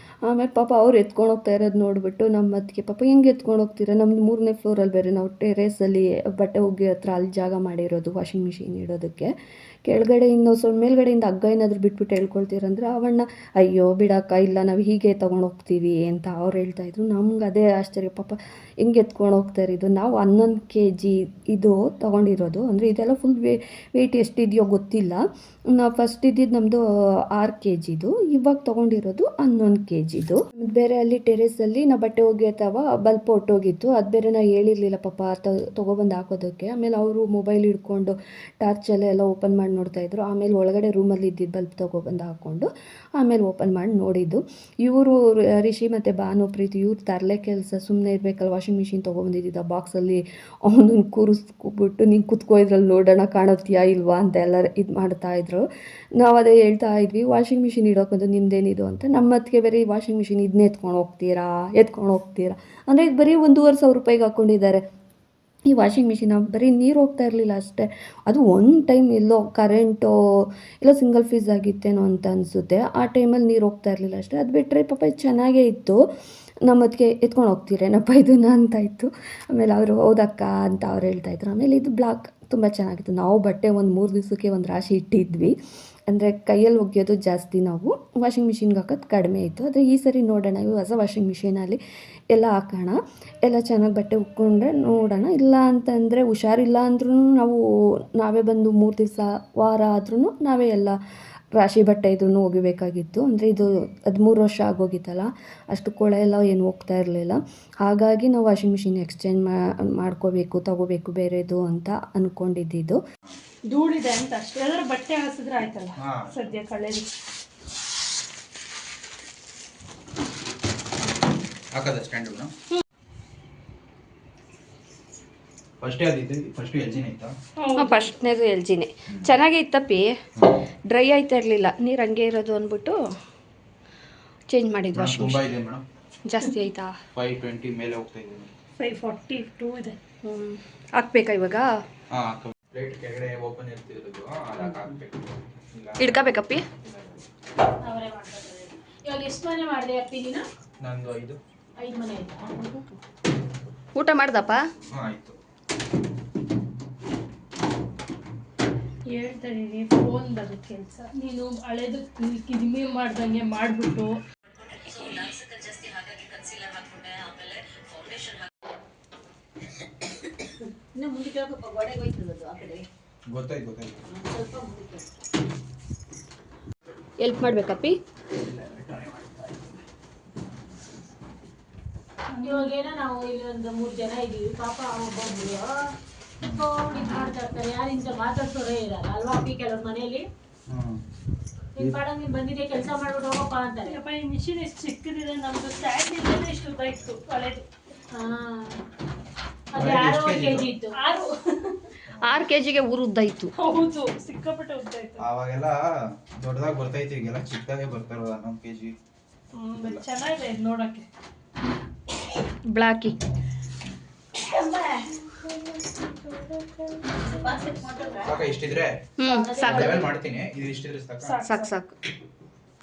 ಆಮೇಲೆ ಪಾಪ ಅವ್ರು ಎತ್ಕೊಂಡು ಹೋಗ್ತಾ ಇರೋದು ನೋಡಿಬಿಟ್ಟು ನಮ್ಮ ಅತ್ತಿಗೆ ಪಾಪ ಹೆಂಗೆ ಎತ್ಕೊಂಡು ಹೋಗ್ತೀರಾ, ನಮ್ಮದು 3ನೇ ಫ್ಲೋರಲ್ಲಿ ಬೇರೆ ನಾವು ಟೆರೇಸಲ್ಲಿ ಬಟ್ಟೆ ಒಗಿ ಹತ್ರ ಅಲ್ಲಿ ಜಾಗ ಮಾಡಿರೋದು ವಾಷಿಂಗ್ ಮಿಷಿನ್ ಇಡೋದಕ್ಕೆ. ಕೆಳಗಡೆಯಿಂದ ಸ್ವಲ್ಪ ಮೇಲ್ಗಡೆಯಿಂದ ಹಗ್ಗ ಏನಾದರೂ ಬಿಟ್ಬಿಟ್ಟು ಹೇಳ್ಕೊಳ್ತೀರಂದ್ರೆ ಅವಣ್ಣ ಅಯ್ಯೋ ಬಿಡಕ್ಕ, ಇಲ್ಲ ನಾವು ಹೀಗೆ ತೊಗೊಂಡು ಹೋಗ್ತೀವಿ ಅಂತ ಅವ್ರು ಹೇಳ್ತಾಯಿದ್ರು. ನಮ್ಗೆ ಅದೇ ಆಶ್ಚರ್ಯ, ಪಾಪ ಹೆಂಗೆ ಎತ್ಕೊಂಡು ಹೋಗ್ತಾರೆ. ಇದು ನಾವು 11 kg ಇದು ತೊಗೊಂಡಿರೋದು, ಅಂದರೆ ಇದೆಲ್ಲ ಫುಲ್ ವೆಯ್ಟ್ ಎಷ್ಟಿದೆಯೋ ಗೊತ್ತಿಲ್ಲ. ನಾವು ಫಸ್ಟ್ ಇದ್ದಿದ್ದು ನಮ್ಮದು 6 kgದು, ಇವಾಗ ತೊಗೊಂಡಿರೋದು 11 kgದು. ಬೇರೆ ಅಲ್ಲಿ ಟೆರೇಸಲ್ಲಿ ನಾವು ಬಟ್ಟೆ ಒಗೆಯತ್ತವ ಬಲ್ಪ್ ಹೊಟ್ಟೋಗಿತ್ತು, ಅದು ಬೇರೆ ನಾವು ಹೇಳಿರಲಿಲ್ಲ ಪಾಪ ತೊಗೊಬಂದು ಹಾಕೋದಕ್ಕೆ. ಆಮೇಲೆ ಅವರು ಮೊಬೈಲ್ ಹಿಡ್ಕೊಂಡು ಟಾರ್ಚಲ್ಲೆಲ್ಲ ಓಪನ್ ಮಾಡಿ ನೋಡ್ತಾಯಿದ್ರು. ಆಮೇಲೆ ಒಳಗಡೆ ರೂಮಲ್ಲಿ ಇದ್ದಿದ್ದು ಬಲ್ಪ್ ತೊಗೊಬಂದು ಹಾಕ್ಕೊಂಡು ಆಮೇಲೆ ಓಪನ್ ಮಾಡಿ ನೋಡಿದ್ದು. ಇವರು ರಿಷಿ ಮತ್ತು ಭಾನುಪ್ರೀತಿ ಇವ್ರು ತರಲೆ ಕೆಲಸ, ಸುಮ್ಮನೆ ಇರಬೇಕಲ್ಲ, ವಾಷಿಂಗ್ ಮಿಷಿನ್ ತೊಗೊಬಂದಿದ್ದ ಬಾಕ್ಸಲ್ಲಿ ಅವನನ್ನು ಕೂರಿಸ್ಕೊಬಿಟ್ಟು ನೀನು ಕುತ್ಕೋ ಇದ್ರಲ್ಲಿ ನೋಡೋಣ ಕಾಣುತ್ತೀಯಾ ಇಲ್ವಾ ಅಂತ ಎಲ್ಲ ಇದು ಮಾಡ್ತಾಯಿದ್ರು. ನಾವು ಅದೇ ಹೇಳ್ತಾ ಇದ್ವಿ, ವಾಷಿಂಗ್ ಮಿಷಿನ್ ಇಡೋಕ್ಕಂದು ನಿಮ್ಮದೇನಿದು ಅಂತ. ನಮ್ಮ ಅತ್ತಿಗೆ ಬೇರೆ ಈ ವಾಷಿಂಗ್ ಮಿಷಿನ್ ಇದನ್ನೇ ಎತ್ಕೊಂಡು ಹೋಗ್ತೀರಾ ಅಂದರೆ ಇದು ಬರೀ 1,500 ರೂಪಾಯಿಗೆ ಹಾಕ್ಕೊಂಡಿದ್ದಾರೆ ಈ ವಾಷಿಂಗ್ ಮಿಷಿನ್. ಬರೀ ನೀರು ಹೋಗ್ತಾ ಇರಲಿಲ್ಲ ಅಷ್ಟೇ, ಅದು ಒಂದು ಟೈಮ್ ಎಲ್ಲೋ ಕರೆಂಟು ಎಲ್ಲೋ ಸಿಂಗಲ್ ಫೀಸ್ ಆಗಿತ್ತೇನೋ ಅಂತ ಅನಿಸುತ್ತೆ, ಆ ಟೈಮಲ್ಲಿ ನೀರು ಹೋಗ್ತಾ ಇರಲಿಲ್ಲ ಅಷ್ಟೇ. ಅದು ಬಿಟ್ಟರೆ ಪಾಪ ಇದು ಚೆನ್ನಾಗೇ ಇತ್ತು. ನಮ್ಮತ್ತಿಗೆ ಎತ್ಕೊಂಡು ಹೋಗ್ತೀರೇನಪ್ಪ ಇದನ್ನ ಅಂತ ಇತ್ತು. ಆಮೇಲೆ ಅವರು ಹೌದಕ್ಕ ಅಂತ ಅವ್ರು ಹೇಳ್ತಾಯಿದ್ರು. ಆಮೇಲೆ ಇದು ಬ್ಲಾಕ್ ತುಂಬ ಚೆನ್ನಾಗಿತ್ತು. ನಾವು ಬಟ್ಟೆ ಒಂದು 3 ದಿವಸಕ್ಕೆ ಒಂದು ರಾಶಿ ಇಟ್ಟಿದ್ವಿ, ಅಂದರೆ ಕೈಯಲ್ಲಿ ಒಗೆಯೋದು ಜಾಸ್ತಿ, ನಾವು ವಾಷಿಂಗ್ ಮಿಷಿನ್ಗೆ ಹಾಕೋದು ಕಡಿಮೆ ಇತ್ತು. ಆದರೆ ಈ ಸರಿ ನೋಡೋಣ, ಇವು ಹೊಸ ವಾಷಿಂಗ್ ಮಿಷಿನಲ್ಲಿ ಎಲ್ಲ ಹಾಕೋಣ, ಎಲ್ಲ ಚೆನ್ನಾಗಿ ಬಟ್ಟೆ ಉಕ್ಕೊಂಡ್ರೆ ನೋಡೋಣ. ಇಲ್ಲ ಅಂತಂದರೆ ಹುಷಾರಿಲ್ಲ ಅಂದ್ರೂ ನಾವೇ ಬಂದು 3 ದಿವಸ ವಾರ ಆದ್ರೂ ನಾವೇ ಎಲ್ಲ ರಾಶಿ ಬಟ್ಟೆ ಇದ್ರೂ ಒಗಿಬೇಕಾಗಿತ್ತು. ಅಂದರೆ ಇದು 13 ವರ್ಷ ಆಗೋಗಿತ್ತಲ್ಲ, ಅಷ್ಟು ಕೊಳೆ ಎಲ್ಲ ಏನು ಹೋಗ್ತಾ ಇರಲಿಲ್ಲ. ಹಾಗಾಗಿ ನಾವು ವಾಷಿಂಗ್ ಮಿಷಿನ್ ಎಕ್ಸ್ಚೇಂಜ್ ಮಾಡ್ಕೋಬೇಕು, ತಗೋಬೇಕು ಬೇರೆದು ಅಂತ ಅಂದ್ಕೊಂಡಿದ್ದು. ಧೂಳಿದೆ ಅಂತ ಅಷ್ಟೇ, ಯಾವ್ದಾದ್ರು ಬಟ್ಟೆ ಹಾಸಿದ್ರೆ ಆಯ್ತಲ್ಲ ಸದ್ಯ ಕಳೆದು ಹಾಕದ ಸ್ಟ್ಯಾಂಡ್ ಫಸ್ಟ್ ಎಲ್ ಜಿನೇ ಇತ್ತಾ? ಫಸ್ಟ್ನೇದು ಎಲ್ ಜಿನೇ ಚೆನ್ನಾಗೇ ಇತ್ತಪ್ಪಿ, ಡ್ರೈ ಆಯ್ತಾ ಇರಲಿಲ್ಲ, ನೀರು ಹಂಗೆ ಇರೋದು ಅಂದ್ಬಿಟ್ಟು ಚೇಂಜ್ ಮಾಡಿದ್ದು ವಾಷಿಂಗ್ ತುಂಬಾ ಮಿಷಿನ್. ಇದೆ ಮೇಡಮ್, ಜಾಸ್ತಿ ಆಯ್ತಾ? 520 ಮೇಲೆ ಹೋಗ್ತಾ ಇದೆ. 542 ಇದೆ. ಹಾಕ್ಬೇಕಾ ಇವಾಗ? ಪ್ಲೇಟ್ ಕೆಳಗಡೆ ಓಪನ್ ಇರ್ತಿರೋದು ಅದಕ್ಕೆ ಹಾಕ್ಬೇಕು. ಹಿಡ್ಕೋಬೇಕಪ್ಪಿ? ಅವರೇ ಮಾಡ್ತಾರೆ. ಇವಾಗ ಎಷ್ಟು ಮನೆ ಮಾಡಿದೆ ಅಪ್ಪಿ ನೀನು? ನಂದು 5 ಮನೆ ಆಯ್ತಾ? ಊಟ ಮಾಡ್ದಪ್ಪ? ಆಯ್ತು. ಹೇಳ್ತಾ ಇದೀನಿ, ಫೋನ್ ಬರೋದು ಕೆಲಸ. ನೀನು ಹಳೇದು ಕಿರಿಮಿ ಮಾಡ್ದಂಗೆ ಮಾಡಿಬಿಟ್ಟು ಗೊತ್ತಾಯ್ತು. ಎಲ್ಪ್ ಮಾಡ್ಬೇಕಪ್ಪಿ? ಇವಾಗೇನೋ ನಾವು ಇಲ್ಲಿ ಒಂದು 3 ಜನ ಇದೀವಿ, ಪಾಪ ಒಬ್ಬೊಬ್ರು ಇದು ಮಾಡ್ತಾ ಇರ್ತಾರೆ, ಯಾರಿಂದ ಮಾತಾಡ್ಸೋರೇ ಇರಲ್ಲ ಅಲ್ವಾ ಅಪ್ಪಿ? ಕೆಲವ್ರ ಮನೆಯಲ್ಲಿ ನಿನ್ ಪಾಡ ನೀನ್ ಬಂದಿದ್ದೆ ಕೆಲಸ ಮಾಡ್ಬಿಟ್ಟು ಹೋಗಪ್ಪ ಅಂತಾರೆ. ಅಪ್ಪ ಈ ಮಿಷಿನ್ ಎಷ್ಟು ಚಿಕ್ಕದಿದೆ, ನಮ್ದು ಸ್ಟ್ಯಾಂಡ್ ಇಲ್ಲದೆ ಇಷ್ಟು ಉದ್ದ ಇತ್ತು ಹಳೇದು. ಅದು 6 kg ಇತ್ತು. 6 kgಗೆ ಉದ್ದ ಇತ್ತು. ಹೌದು, ಸಿಕ್ಕಾಪಟ್ಟೆ ಉದ್ದ ಇತ್ತು. ಅವಾಗೆಲ್ಲ ದೊಡ್ಡದಾಗಿ ಬರ್ತೈತಿ, ಈಗೆಲ್ಲ ಚಿಕ್ಕದಾಗೆ ಬರ್ತಾರಲ್ಲ 11 kg. ಚೆನ್ನಾಗಿದೆ ಇದು ನೋಡಕ್ಕೆ. ಬ್ಲಾಕಿ ಸಾಕ ಇಷ್ಟಿದ್ರೆ ಸಾಕು, ಲೆವೆಲ್ ಮಾಡ್ತೀನಿ. ಇದು ಇಷ್ಟಿದ್ರೆ ಸಾಕು.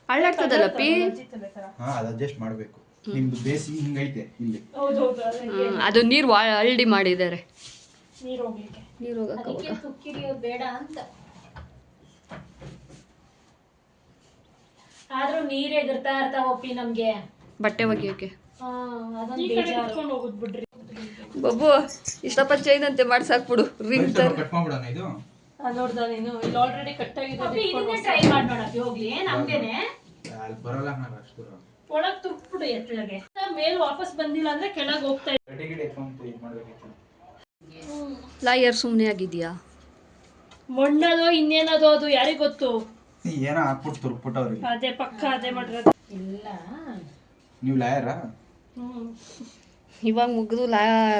ಹಳ್ಳಾಗ್ತದಲ್ಲಪ್ಪಿ? ಅದು ಅಡ್ಜಸ್ಟ್ ಮಾಡಬೇಕು. ನಿಮ್ದು ಬೇಸಿ ಹಿಂಗೈತೆ ಇಲ್ಲಿ. ಅದು ನೀರು ಹಳ್ಳಿ ಮಾಡಿದ್ದಾರೆ, ನೀರು ಹೋಗ್ಲಿಕ್ಕೆ. ನೀರು ಹೋಗಕ್ಕೆ ತುಕ್ಕಿರಿಯೋದು ಬೇಡ ಅಂತ. ಆದ್ರೂ ನೀರ್ ಎಗರ್ತಾ ಇರ್ತಾವಪ್ಪಿ ನಮ್ಗೆ ಬಟ್ಟೆ ಒಗೆಯೋಕೆ. ಹೋಗುದ್ ಬಿಡ್ರಿ ಬಬ್ಬು, ಇಷ್ಟಪ್ಪ ಚೈನ್ ಅಂತೆ ಮಾಡ್ಸಾಕ್ಬಿಡು, ರಿಂಗ್ ತರ ಕಟ್ ಮಾಡ್ಬಿಡೋಣ. ಇದು ನೋಡ್ದ ನೀನು ಇಲ್ಲಿ ಆಲ್ರೆಡಿ ಕಟ್ ಆಗಿದೆ. ಟ್ರೈ ಮಾಡಿ ನೋಡಪ್ಪಿ, ಹೋಗ್ಲಿ ನಮ್ಗೆನೆ ಬರಲ್ಲ ನಾನು ಅಷ್ಟು ಒಳಗ್ ತುರ್ಕ್ಬಿಡು ಎತ್ತಳಗೆ. ಮೇಲ್ ವಾಪಸ್ ಬಂದಿಲ್ಲ ಅಂದ್ರೆ ಕೆಳಗ್ ಹೋಗ್ತಾ ಲಾಯರ್ ಸುಮ್ಮನೆ ಆಗಿದ್ಯಾ? ಮಣ್ಣದೋ ಇನ್ನೇನದೋ ಅದು ಯಾರಿಗ್ ಗೊತ್ತು. ಏನೋ ಹಾಕ್ಬಿಟ್ಟು ತುರ್ಕ್ಬಿಟ್ಟವ್ರಿಗೆ. ಅದೇ ಪಕ್ಕ ಅದೇ ಮಾಡಿರೋದು. ಇಲ್ಲ ನೀವು ಲಾಯರಾ? ಇವಾಗ ಮುಗಿದು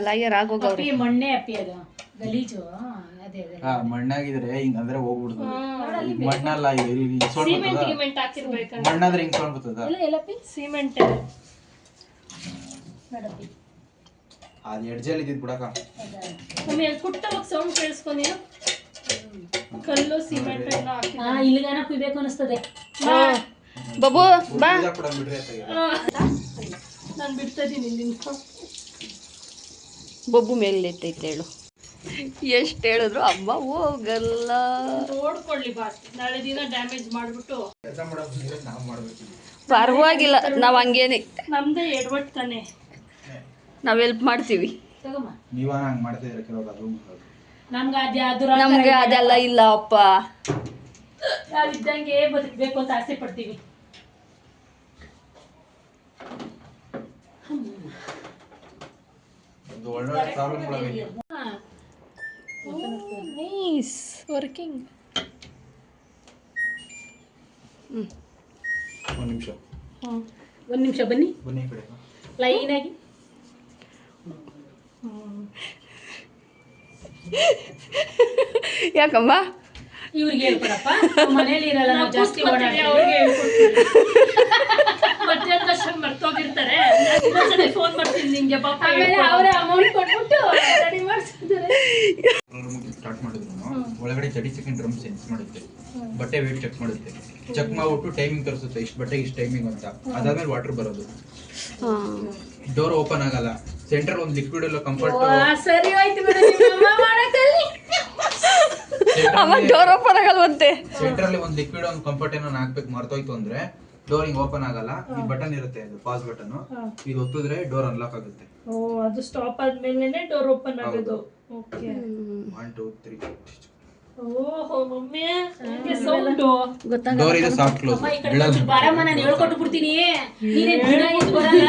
ಲಾಯರ್ ಆಗೋಗವ್ರಿ. ಮಣ್ಣೆ ಅಪ್ಪಿ ಅದು ಗಲೀಜು. ಅದೇ ಮಣ್ಣಾಗಿದ್ರೆ ಹಿಂಗ್ ಅಂದ್ರೆ ಹೋಗ್ಬಿಡ್ತದೆ. ಈಗ ಮಣ್ಣಲ್ಲ, ಸಿಮೆಂಟ್ ಹಾಕಿರ್ಬೇಕಂತ. ಮಣ್ಣಾದ್ರೆ ಹಿಂಗ್ ಸೊಂಡ್ಬಿಡ್ತದ. ಎಲ್ಲಪ್ಪಿ ಸಿಮೆಂಟ್ ನೋಡಪ್ಪಿ. ಅದು ಎಡ್ಜಲ್ಲಿ ಇದ್ದಿದ್ ಬಿಡಕ. ಒಮ್ಮೆ ಕುಟ್ಟವಾಗ ಸೌಂಡ್ ಕೇಳಿಸ್ಕೊಂಡು ಕಲ್ಲು ಸಿಮೆಂಟ್ ಎಲ್ಲ ಹಾಕಿ ಇಲ್ಲಿಗಾನ ಕುಯ್ಬೇಕು ಅನಿಸ್ತದೆ. ಬಾಬು ಬಾ. ನಾನು ಬಿಡ್ತಾ ಇದ್ದೀನಿ ನಿನ್ನ. ಬೊಬ್ಬು ಮೇಲೆ ಎತ್ತೈತೆ ಹೇಳು. ಎಷ್ಟು ಹೇಳಿದ್ರು ಅಮ್ಮ ಹೋಗಲ್ಲ. ನೋಡ್ಕೊಳ್ಳಿ ಬಾ, ನಾಳೆ ದಿನ ಡ್ಯಾಮೇಜ್ ಮಾಡಿಬಿಟ್ಟು. ಕೆಲಸ ಮಾಡೋದು ನಾವು ಮಾಡಬೇಕು. ಪರವಾಗಿಲ್ಲ, ನಾವು ಹಂಗೇನೆ, ನಮ್ದೇ ಎಡವಟ್ಟು ತಾನೆ, ನಾವು ಹೆಲ್ಪ್ ಮಾಡ್ತೀವಿ. ತಗೊಮ್ಮ. ನೀವ ಹಂಗೆ ಮಾಡ್ತಾ ಇದ್ರೆ ಕೆಲವಾಗ ಅದು ನಮ್ಗೆ ಅದೆಲ್ಲ ಇಲ್ಲ ಅಪ್ಪ. ನಾವಿದ್ದಂಗೆ ಬದುಕಬೇಕು ಅಂತ ಆಸೆ ಪಡ್ತೀವಿ. ಒಂದು ಒಳ್ಳೆ ಪ್ರಾಬ್ಲಮ್ಗಳಾಗಿದೆ. Nice working. ಒಂದು ನಿಮಿಷ ಒಂದು ನಿಮಿಷ ಬನ್ನಿ, ಬನ್ನಿ ಈ ಕಡೆ. ಲೈನಾಗಿ. ಯಾಕಮ್ಮ? ಇವ್ರಿಗೆ ಹೇಳ್ಕೊಡಪ್ಪ, ಮನೇಲಿ ಇರಲ್ಲ, ನಾವು ಜಾಸ್ತಿ ಮಧ್ಯಾಹ್ನ ಮರ್ತೋಗಿರ್ತಾರೆ. ಫೋನ್ ಮಾಡ್ತೀನಿ ನಿಂಗೆ ಪಾಪ, ಅವರೇ ಅಮೌಂಟ್ ಕೊಟ್ಬಿಟ್ಟು ರೆಡಿ ಮಾಡಿಸಿದ್ದಾರೆ. ಸ್ಟಾರ್ಟ್ ಮಾಡಿದ್ರು ಒಳಗಡೆ 30 ಸೆಕೆಂಡ್ ಡ್ರಮ್ ಸೆನ್ಸ್ ಮಾಡುತ್ತೆ, ಬಟ್ಟೆ ವೇಟ್ ಚೆಕ್ ಮಾಡುತ್ತೆ, ಚೆಕ್ ಮಾಡ್ಬಿಟ್ಟು ಟೈಮಿಂಗ್ ತೋರಿಸುತ್ತೆ, ಇಷ್ಟು ಬಟ್ಟೆ ಇಷ್ಟು ಟೈಮಿಂಗ್ ಅಂತ. ಅದಾದ್ಮೇಲೆ ವಾಟರ್ ಬರೋದು, ಡೋರ್ ಓಪನ್ ಆಗಲ್ಲ. ಸೆಂಟರ್ ಒಂದು ಲಿಕ್ವಿಡ್ ಎಲ್ಲ ಕಂಫರ್ಟ್. ಸರಿ ಆಯ್ತು ಬಿಡು, ನಿಮ್ಮ ಮಾಡಕ್ಕಲ್ಲಿ ಡೋರ್ ಓಪನ್ ಆಗಲ್ವಂತೆ. ಸೆಂಟರ್ ಅಲ್ಲಿ ಒಂದು ಲಿಕ್ವಿಡ್ ಒಂದು ಕಂಫರ್ಟ್ ಏನೋ ಹಾಕ್ಬೇಕು, ಮರ್ತೋಯ್ತು ಅಂದ್ರೆ ಡೋರ್ ಹಿಂಗ್ ಓಪನ್ ಆಗಲ್ಲ. ಈ ಬಟನ್ ಇರುತ್ತೆ, ಅದು ಪಾಸ್ ಬಟನ್, ಇದು ಒತ್ತಿದ್ರೆ ಡೋರ್ ಅನ್ಲಾಕ್ ಆಗುತ್ತೆ. ಓ, ಅದು ಸ್ಟಾಪ್ ಆದ್ಮೇಲೆ ಡೋರ್ ಓಪನ್ ಆಗೋದು. ಓಕೆ, 1 2 3. ಓಹೋ ಮಮ್ಮಿ, ಹಂಗೆ ಸೌಂಡ್ ಡೋರ್ ಇದೆ, ಸಾಫ್ಟ್ ಕ್ಲೋಸ್. ಬಾರಮ್ಮ, ನಾನು ಹೇಳ್ಕೊಟ್ಟು ಬಿಡ್ತೀನಿ. ನೀನೇ ದಿನ ಇದು ಬರಲ್ಲ.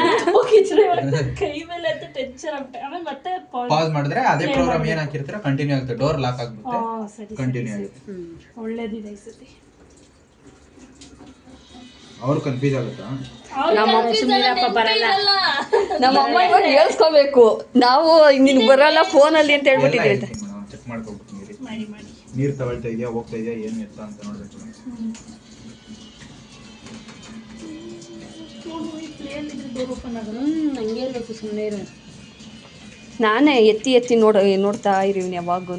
ಕೈ ಮೇಲೆ ಅಂತ ಟೆನ್ಷನ್ ಆಗ್ಬಿಟ್ಟೆ. ಆಮೇಲೆ ಮತ್ತೆ ಪಾಸ್ ಮಾಡಿದ್ರೆ ಅದೇ ಪ್ರೋಗ್ರಾಮ್ ಏನ್ ಹಾಕಿರ್ತೀರ ಕಂಟಿನ್ಯೂ ಆಗುತ್ತೆ, ಡೋರ್ ಲಾಕ್ ಆಗ್ಬಿಡುತ್ತೆ, ಕಂಟಿನ್ಯೂ ಆಗುತ್ತೆ. ಒಳ್ಳೇದಿದೆ ಈ ಸತಿ. ಅವ್ರು ಕನ್ಫ್ಯೂಸ್ ಆಗುತ್ತಾ? ನಮ್ಮ ಅಮ್ಮ ಇವಾಗ ಹೇಳ್ಸ್ಕೋಬೇಕು, ನಾವು ನಿನ್ಗೆ ಬರಲ್ಲ ಫೋನಲ್ಲಿ ಅಂತ ಹೇಳ್ಬಿಟ್ಟಿದ್ದೀವಿ. ಚೆಕ್ ಮಾಡ್ಕೊಬಿಟ್ಟು ನೀರು ತಗೊಳ್ತಾ ಇದೆಯಾ, ಹೋಗ್ತಾ ಇದೆಯಾ, ಏನು ಎತ್ತ ಅಂತ ನೋಡ್ಬೇಕು. ಹಂಗೆ ಇರ್ಬೇಕು, ಸುಮ್ಮನೆ ಇರು. ನಾನೇ ಎತ್ತಿ ಎತ್ತಿ ನೋಡ್ತಾ ಇರೀವಿ ಯಾವಾಗೂ.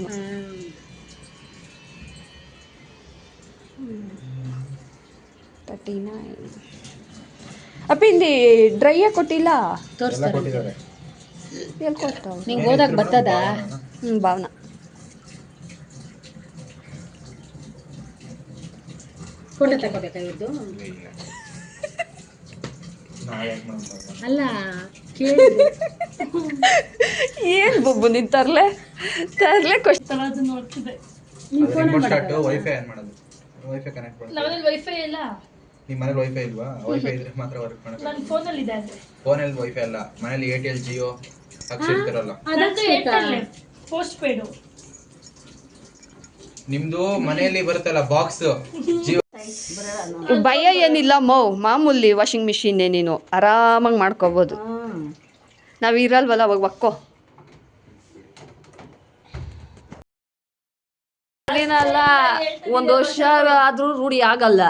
ಅಪ್ಪ ಇಲ್ಲಿ ಡ್ರೈಯೇ ಕೊಟ್ಟಿಲ್ಲ, ಕೊಟ್ಟಿದ್ದಾರೆ. ಹೇಳ್ಕೊಡ್ತಾವ. ನಿಂಗೆ ಓದಕ್ ಬರ್ತದ? ಭಾವನಾ ಫೋಟೋ ತಗೋಬೇಕಾ ಇವ್ರದ್ದು? ಅಲ್ಲ, ಏನು ಬೊಬ್ಬು ನಿನ್ ತರ್ಲೆ ಕ್ವಶನ್ ನೋಡ್ತಿದ್ದೆ. ವೈಫೈ ಆನ್ ಮಾಡೋದು, ವೈಫೈ ಕನೆಕ್ಟ್ ಮಾಡೋದು. ನಮ್ಮಲ್ಲಿ ವೈಫೈ ಇಲ್ಲ. ನಿಮ್ಮ ಮನೇಲಿ ವೈಫೈ ಇಲ್ವಾ? ವೈಫೈ ಇದ್ರೆ ಮಾತ್ರ ವರ್ಕ್ ಮಾಡೋದು. ನನ್ನ ಫೋನಲ್ಲಿ ಇದೆ. ಅಂದ್ರೆ ಫೋನಲ್ಲಿ ವೈಫೈ ಅಲ್ಲ, ಮನೇಲಿ ಏರ್ಟೆಲ್ ಜಿಯೋ ಹಾಕ್ಸಿರ್ತಾರಲ್ಲ, ಪೋಸ್ಟ್ ಪೇಡು. ನಿಮ್ದು ಮನೆಯಲ್ಲಿ ಬರುತ್ತಲ್ಲ ಬಾಕ್ಸ್ ಭಯ ಏನಿಲ್ಲ ಮಾಮೂಲಿ ವಾಷಿಂಗ್ ಮಿಷಿನ್ ನೀನು ಆರಾಮಾಗಿ ಮಾಡ್ಕೋಬೋದು. ನಾವು ಇರಲ್ವಲ್ಲ ಅವಾಗ ಒಕ್ಕೋ ಏನಲ್ಲ, ಒಂದು ವರ್ಷ ಆದರೂ ರೂಢಿ ಆಗಲ್ಲ.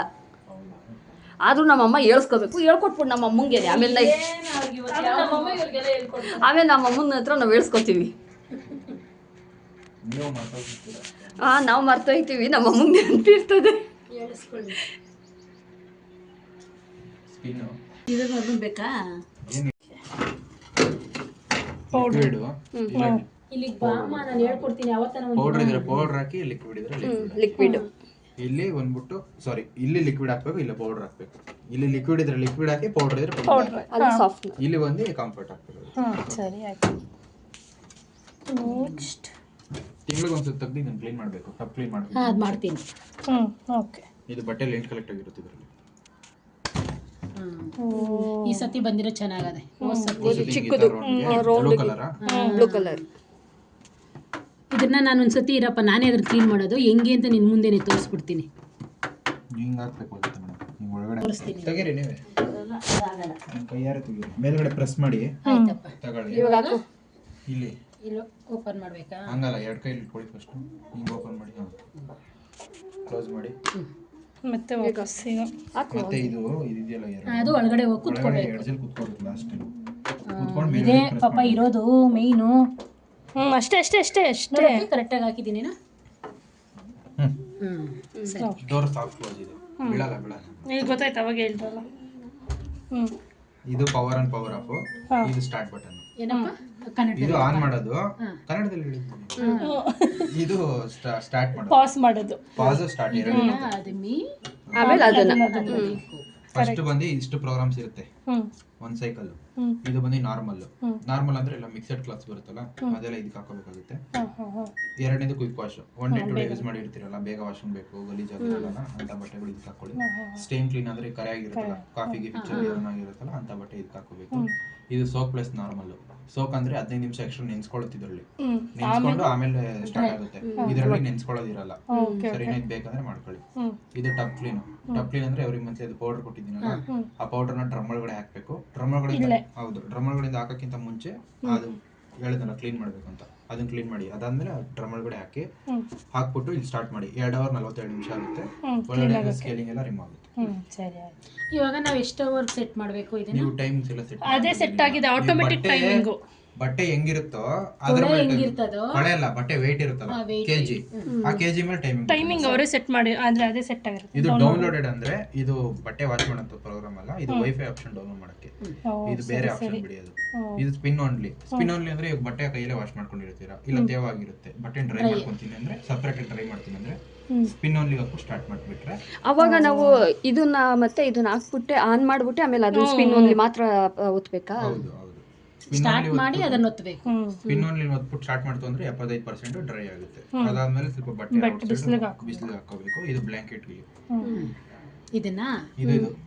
ಆದರೂ ನಮ್ಮಮ್ಮ ಹೇಳ್ಸ್ಕೋಬೇಕು, ಹೇಳ್ಕೊಟ್ಬಿಟ್ಟು ನಮ್ಮ ಅಮ್ಮಂಗೆ ಆಮೇಲೆ ನಮ್ಮ ಅಮ್ಮನ ಹತ್ರ ನಾವು ಹೇಳ್ಸ್ಕೊತೀವಿ. ನಾವು ಮರ್ತೋಯ್ತೀವಿ, ನಮ್ಮ ಅಮ್ಮಂಗೆ ನೆನಪಿರ್ತದೆ. ಬೇಕಾ ಇಲ್ಲಿಗೆ ಬಾಮ್ಮ, ನಾನು ಹೇಳ್ಕೊಡ್ತೀನಿ. ಪೌಡರ್ ಇದ್ರೆ ಪೌಡರ್ ಹಾಕಿ, ಲಿಕ್ವಿಡ್ ಇದ್ರೆ ಲಿಕ್ವಿಡ್. ಇಲ್ಲಿ ಬಂದ್ಬಿಟ್ಟು ಸಾರಿ, ಇಲ್ಲಿ ಲಿಕ್ವಿಡ್ ಹಾಕ್ಬೇಕು, ಇಲ್ಲ ಪೌಡರ್ ಹಾಕ್ಬೇಕು. ಇಲ್ಲಿ ಲಿಕ್ವಿಡ್ ಇದ್ರೆ ಲಿಕ್ವಿಡ್ ಹಾಕಿ, ಪೌಡರ್ ಇದ್ರೆ ಪೌಡರ್, ಅಲ್ಲಿ ಸಾಫ್ಟ್. ಇಲ್ಲಿ ಬಂದು ಕಂಫರ್ಟ್ ಹಾಕ್ಬೇಕು. ಸರಿ ಆಯ್ತು. ನೆಕ್ಸ್ಟ್ ತಿಂಗಳಿಗೆ ಒಂದ್ಸತಿ ತೆಗ್ದು ಇದನ್ನ ಕ್ಲೀನ್ ಮಾಡಬೇಕು, ಟಪ್ ಕ್ಲೀನ್ ಮಾಡಬೇಕು. ಅದು ಮಾಡ್ತೀನಿ. ಓಕೆ. ಇದು ಬಟ್ಟೆ ಲೆಂಟ್ ಕಲೆಕ್ಟ್ ಆಗಿರುತ್ತೆ ಇದರಲ್ಲಿ. ಈ ಸತಿ ಬಂದಿರೋ ಚೆನ್ನಾಗದೆ. ಚಿಕ್ಕದು ಬ್ಲೂ ಕಲರ್. Blue colour. ಇದನ್ನ ನಾನು ಒಂದ್ಸತಿ ಇರಪ್ಪ, ನಾನೇ ಅದ್ರ ಕ್ಲೀನ್ ಮಾಡೋದು ಹೆಂಗೆ ಅಂತ ನಿನ್ನ ಮುಂದೆನೆ ತೋರಿಸ್ಬಿಡ್ತೀನಿ. ಹಿಂಗೆ ಹಾಕ್ಬೇಕು ಆಗುತ್ತೆ ಮೇಡಮ್. ಹಿಂಗೆ ಒಳಗಡೆ ತೆಗೀರಿ ನೀವೇ, ಕೈಯಾರೆ ತೆಗೀರಿ. ಮೇಲ್ಗಡೆ ಪ್ರೆಸ್ ಮಾಡಿ ಆಯ್ತಪ್ಪ, ತಗೊಳ್ಳಿ. ಇವಾಗ ಹಾಕು. ಇಲ್ಲಿ ಓಪನ್ ಮಾಡಬೇಕಾ? ಹಂಗಲ್ಲ, ಎರಡು ಕೈಲಿ ಇಟ್ಕೊಳ್ಳಿ ಫಸ್ಟ್. ಹಿಂಗೆ ಓಪನ್ ಮಾಡಿ, ಕ್ಲೋಸ್ ಮಾಡಿ, ಮತ್ತೆ ಮತ್ತೆ ಇದು ಇದೆಯಲ್ಲ, ಅದು ಒಳಗಡೆ ಹೋಗಿ ಕುತ್ಕೋಬೇಕು. ಎಡ್ಜಲ್ಲಿ ಕುತ್ಕೋಬೇಕು ಲಾಸ್ಟ್ ಟೈಮ್. ಕುತ್ಕೊಂಡು ಇದೇ ಪಾಪ ಇರೋದು ಮೇಯ್ನು. ಅಷ್ಟೇ ಅಷ್ಟೇ ಅಷ್ಟೇ ಅಷ್ಟೇ ಕರೆಕ್ಟಾಗಿ ಹಾಕಿದ್ದೀನಿ. ಡೋರ್ ಸಾಫ್ಟ್ ಕ್ಲೋಸ್ ಇದೆ. ಬೀಳಲ್ಲ ಬೀಳಲ್ಲ. ಈಗ ಗೊತ್ತಾಯ್ತು ಅವಾಗ ಹೇಳ್ದಲ್ಲ. ಹ್ಞೂ ಇದು ಪವರ್ ಆನ್ ಪವರ್ ಆಫ್, ಹಾ. ಇದು ಸ್ಟಾರ್ಟ್ ಬಟನ್. ಏನಪ್ಪ ಕನ್ನಡ ಇದು ಆನ್ ಮಾಡೋದು ಕನ್ನಡದಲ್ಲಿ ಹೇಳಿದ್ದೀನಿ. ಇದು ಸ್ಟಾರ್ಟ್ ಮಾಡೋದು, ಪಾಸ್ ಮಾಡೋದು. ಪಾಸ್ ಸ್ಟಾರ್ಟ್ ಎರಡು. ಅದು ಮೀ ಆಮೇಲೆ ಅದನ್ನು ಫಸ್ಟ್ ಬಂದು ಇಷ್ಟು ಪ್ರೋಗ್ರಾಮ್ಸ್ ಇರುತ್ತೆ ಹ್ಞೂ ಒಂದ್ ಸೈಕಲ್. ಹ್ಮ್. ಇದು ಬಂದು ನಾರ್ಮಲ್ ಅಂದ್ರೆ ಎಲ್ಲ ಮಿಕ್ಸೆಡ್ ಕ್ಲಾಸ್ ಬರುತ್ತಲ್ಲ ಅದೆಲ್ಲ ಇದಕ್ಕೆ ಹಾಕೋಬೇಕಾಗುತ್ತೆ. ಹಾಂ ಹಾಂ ಹಾಂ ಎರಡನೇದು quick wash, one day to day use ಮಾಡಿರ್ತೀರಲ್ಲ, ಬೇಗ ವಾಷಿಂಗ್ ಬೇಕು, ಗಲೀಜಾಗಿರಲ್ಲ ಅಂತ ಬಟ್ಟೆಗಳು ಇದಕ್ಕೆ ಹಾಕೊಳ್ಳಿ. ಸ್ಟೇನ್ ಕ್ಲೀನ್ ಅಂದ್ರೆ ಕರೆ ಆಗಿರುತ್ತಲ್ಲ, ಕಾಫಿಗೆ ಪಿಕ್ಚರ್ ಆಗಿರುತ್ತಲ್ಲ ಅಂತ ಬಟ್ಟೆ ಇದಕ್ಕೆ ಹಾಕೋಬೇಕು. ಇದು ಸೋಕ್ ಪ್ಲಸ್ ನಾರ್ಮಲ್. ಸೋಕ್ ಅಂದ್ರೆ 15 ನಿಮಿಷ ಎಕ್ಸ್ಟ್ರಾ ನೆನ್ಸ್ಕೊಳ್ಳುತ್ತಿದ್ರಲ್ಲಿ, ನೆನ್ಸ್ಕೊಂಡು ಆಮೇಲೆ ಸ್ಟಾರ್ಟ್ ಆಗುತ್ತೆ. ಇದರಲ್ಲಿ ನೆನ್ಸ್ಕೊಳ್ಳೋದಿರಲ್ಲ. ಸರಿನಾ? ಇದು ಬೇಕಂದ್ರೆ ಮಾಡ್ಕೊಳ್ಳಿ. ಇದು ಟಬ್ ಕ್ಲೀನ್. ಟಬ್ ಕ್ಲೀನ್ ಅಂದ್ರೆ ಅವ್ರಿಗೆ ಮತ್ತೆ ಅದು ಪೌಡರ್ ಕೊಟ್ಟಿದ್ದೀನಲ್ಲ, ಆ ಪೌಡರ್ನ ಡ್ರಮ್ ಒಳಗಡೆ ಹಾಕ್ಬೇಕು. ಡ್ರಮ್ ಒಳಗಡೆ ಹೌದು, ಡ್ರಮ್ ಒಳಗಡೆ ಹಾಕಕ್ಕಿಂತ ಮುಂಚೆ ಅದು ಹೇಳಿದ್ನಲ್ಲ ಕ್ಲೀನ್ ಮಾಡ್ಬೇಕು ಅಂತ, ಅದನ್ನ ಕ್ಲೀನ್ ಮಾಡಿ. ಅದಾದ್ಮೇಲೆ ಡ್ರಮ್ ಒಳಗಡೆ ಹಾಕ್ಬಿಟ್ಟು ಇಲ್ಲಿ ಸ್ಟಾರ್ಟ್ ಮಾಡಿ. 2 ಅವರ್ 42 ನಿಮಿಷ ಆಗುತ್ತೆ. ಒಳಗಡೆ ಸ್ಕೇಲಿಂಗ್ ಎಲ್ಲ ರಿಮ್ ಆಗುತ್ತೆ. ಸರಿ ಆಯ್ತು. ಇವಾಗ ನಾವು ಎಷ್ಟು ಅವರ್ ಸೆಟ್ ಮಾಡಬೇಕು ಇದನ್ನ? ನೀವು ಟೈಮಿಂಗ್ಸ್ ಎಲ್ಲ ಸೆಟ್ ಅದೇ ಸೆಟ್ ಆಗಿದೆ, ಆಟೋಮೆಟಿಕ್ ಟೈಮಿಂಗು. ಬಟ್ಟೆ ಹೆಂಗಿರುತ್ತೋ ಅದ್ರ ಮೇಲೆ ಹೆಂಗಿರ್ತದೋ ಕೊಳೆ ಅಲ್ಲ, ಬಟ್ಟೆ weight ಇರುತ್ತಲ್ಲ ಕೆಜಿ, ಆ ಕೆಜಿ ಮೇಲೆ ಟೈಮಿಂಗ್ ಅವರೇ ಸೆಟ್ ಮಾಡಿ, ಅಂದ್ರೆ ಅದೇ ಸೆಟ್ ಆಗಿರುತ್ತೆ. ಇದು ಡೌನ್ಲೋಡೆಡ್ ಅಂದ್ರೆ ಇದು ಬಟ್ಟೆ ವಾಶ್ ಮಾಡೋಂಥ ಪ್ರೋಗ್ರಾಮ್ ಅಲ್ಲ, ಇದು ವೈಫೈ ಆಪ್ಷನ್ ಡೌನ್ಲೋಡ್ ಮಾಡಕ್ಕೆ. ಇದು ಬೇರೆ ಆಪ್ಷನ್ ಬಿಡಿಯೋದು. ಇದು ಸ್ಪಿನ್ ಓನ್ಲಿ. ಸ್ಪಿನ್ ಓನ್ಲಿ ಅಂದ್ರೆ ಈಗ ಬಟ್ಟೆ ಕೈಯಲ್ಲೇ ವಾಶ್ ಮಾಡ್ಕೊಂಡಿರ್ತೀರಾ, ಇಲ್ಲ ತೇವಾಗಿರುತ್ತೆ, ಬಟ್ಟೆ ಡ್ರೈ ಮಾಡ್ಕೊಂತೀನಿ ಅಂದ್ರೆ ಸಪ್ರೇಟ್ ಡ್ರೈ ಮಾಡ್ತೀನಿ ಅಂದ್ರೆ ಸ್ಪಿನ್ ಓನ್ಲಿ ಹಾಕಿ ಸ್ಟಾರ್ಟ್ ಮಾಡ್ಬಿಟ್ರೆ ಅವಾಗ ನಾವು ಇದನ್ನ ಮತ್ತೆ ಇದನ್ನ ಹಾಕ್ಬಿಟ್ಟೆ ಆನ್ ಮಾಡ್ಬಿಟ್ಟೆ ಆಮೇಲೆ ಅದನ್ನ ಸ್ಪಿನ್ ಓನ್ಲಿ ಮಾತ್ರ ಒತ್ತಬೇಕಾ? ಹೌದು ಹೌದು. ಸ್ಟಾರ್ಟ್ ಮಾಡಿ ಅದನ್ನ ಒತ್ತಬೇಕು. ಸ್ಪಿನ್ ಓನ್ಲಿ ಒತ್ಬಿಟ್ಟು ಸ್ಟಾರ್ಟ್ ಮಾಡ್ತು ಅಂದ್ರೆ 75% ಡ್ರೈ ಆಗುತ್ತೆ. ಅದಾದ್ಮೇಲೆ ಸ್ವಲ್ಪ ಬಟ್ಟೆ ಬಿಸಿಲಿಗೆ ಹಾಕೋಬೇಕು. ಇದು ಬ್ಲಾಂಕೆಟ್ಗೆ, ಇದನ್ನ ಇದು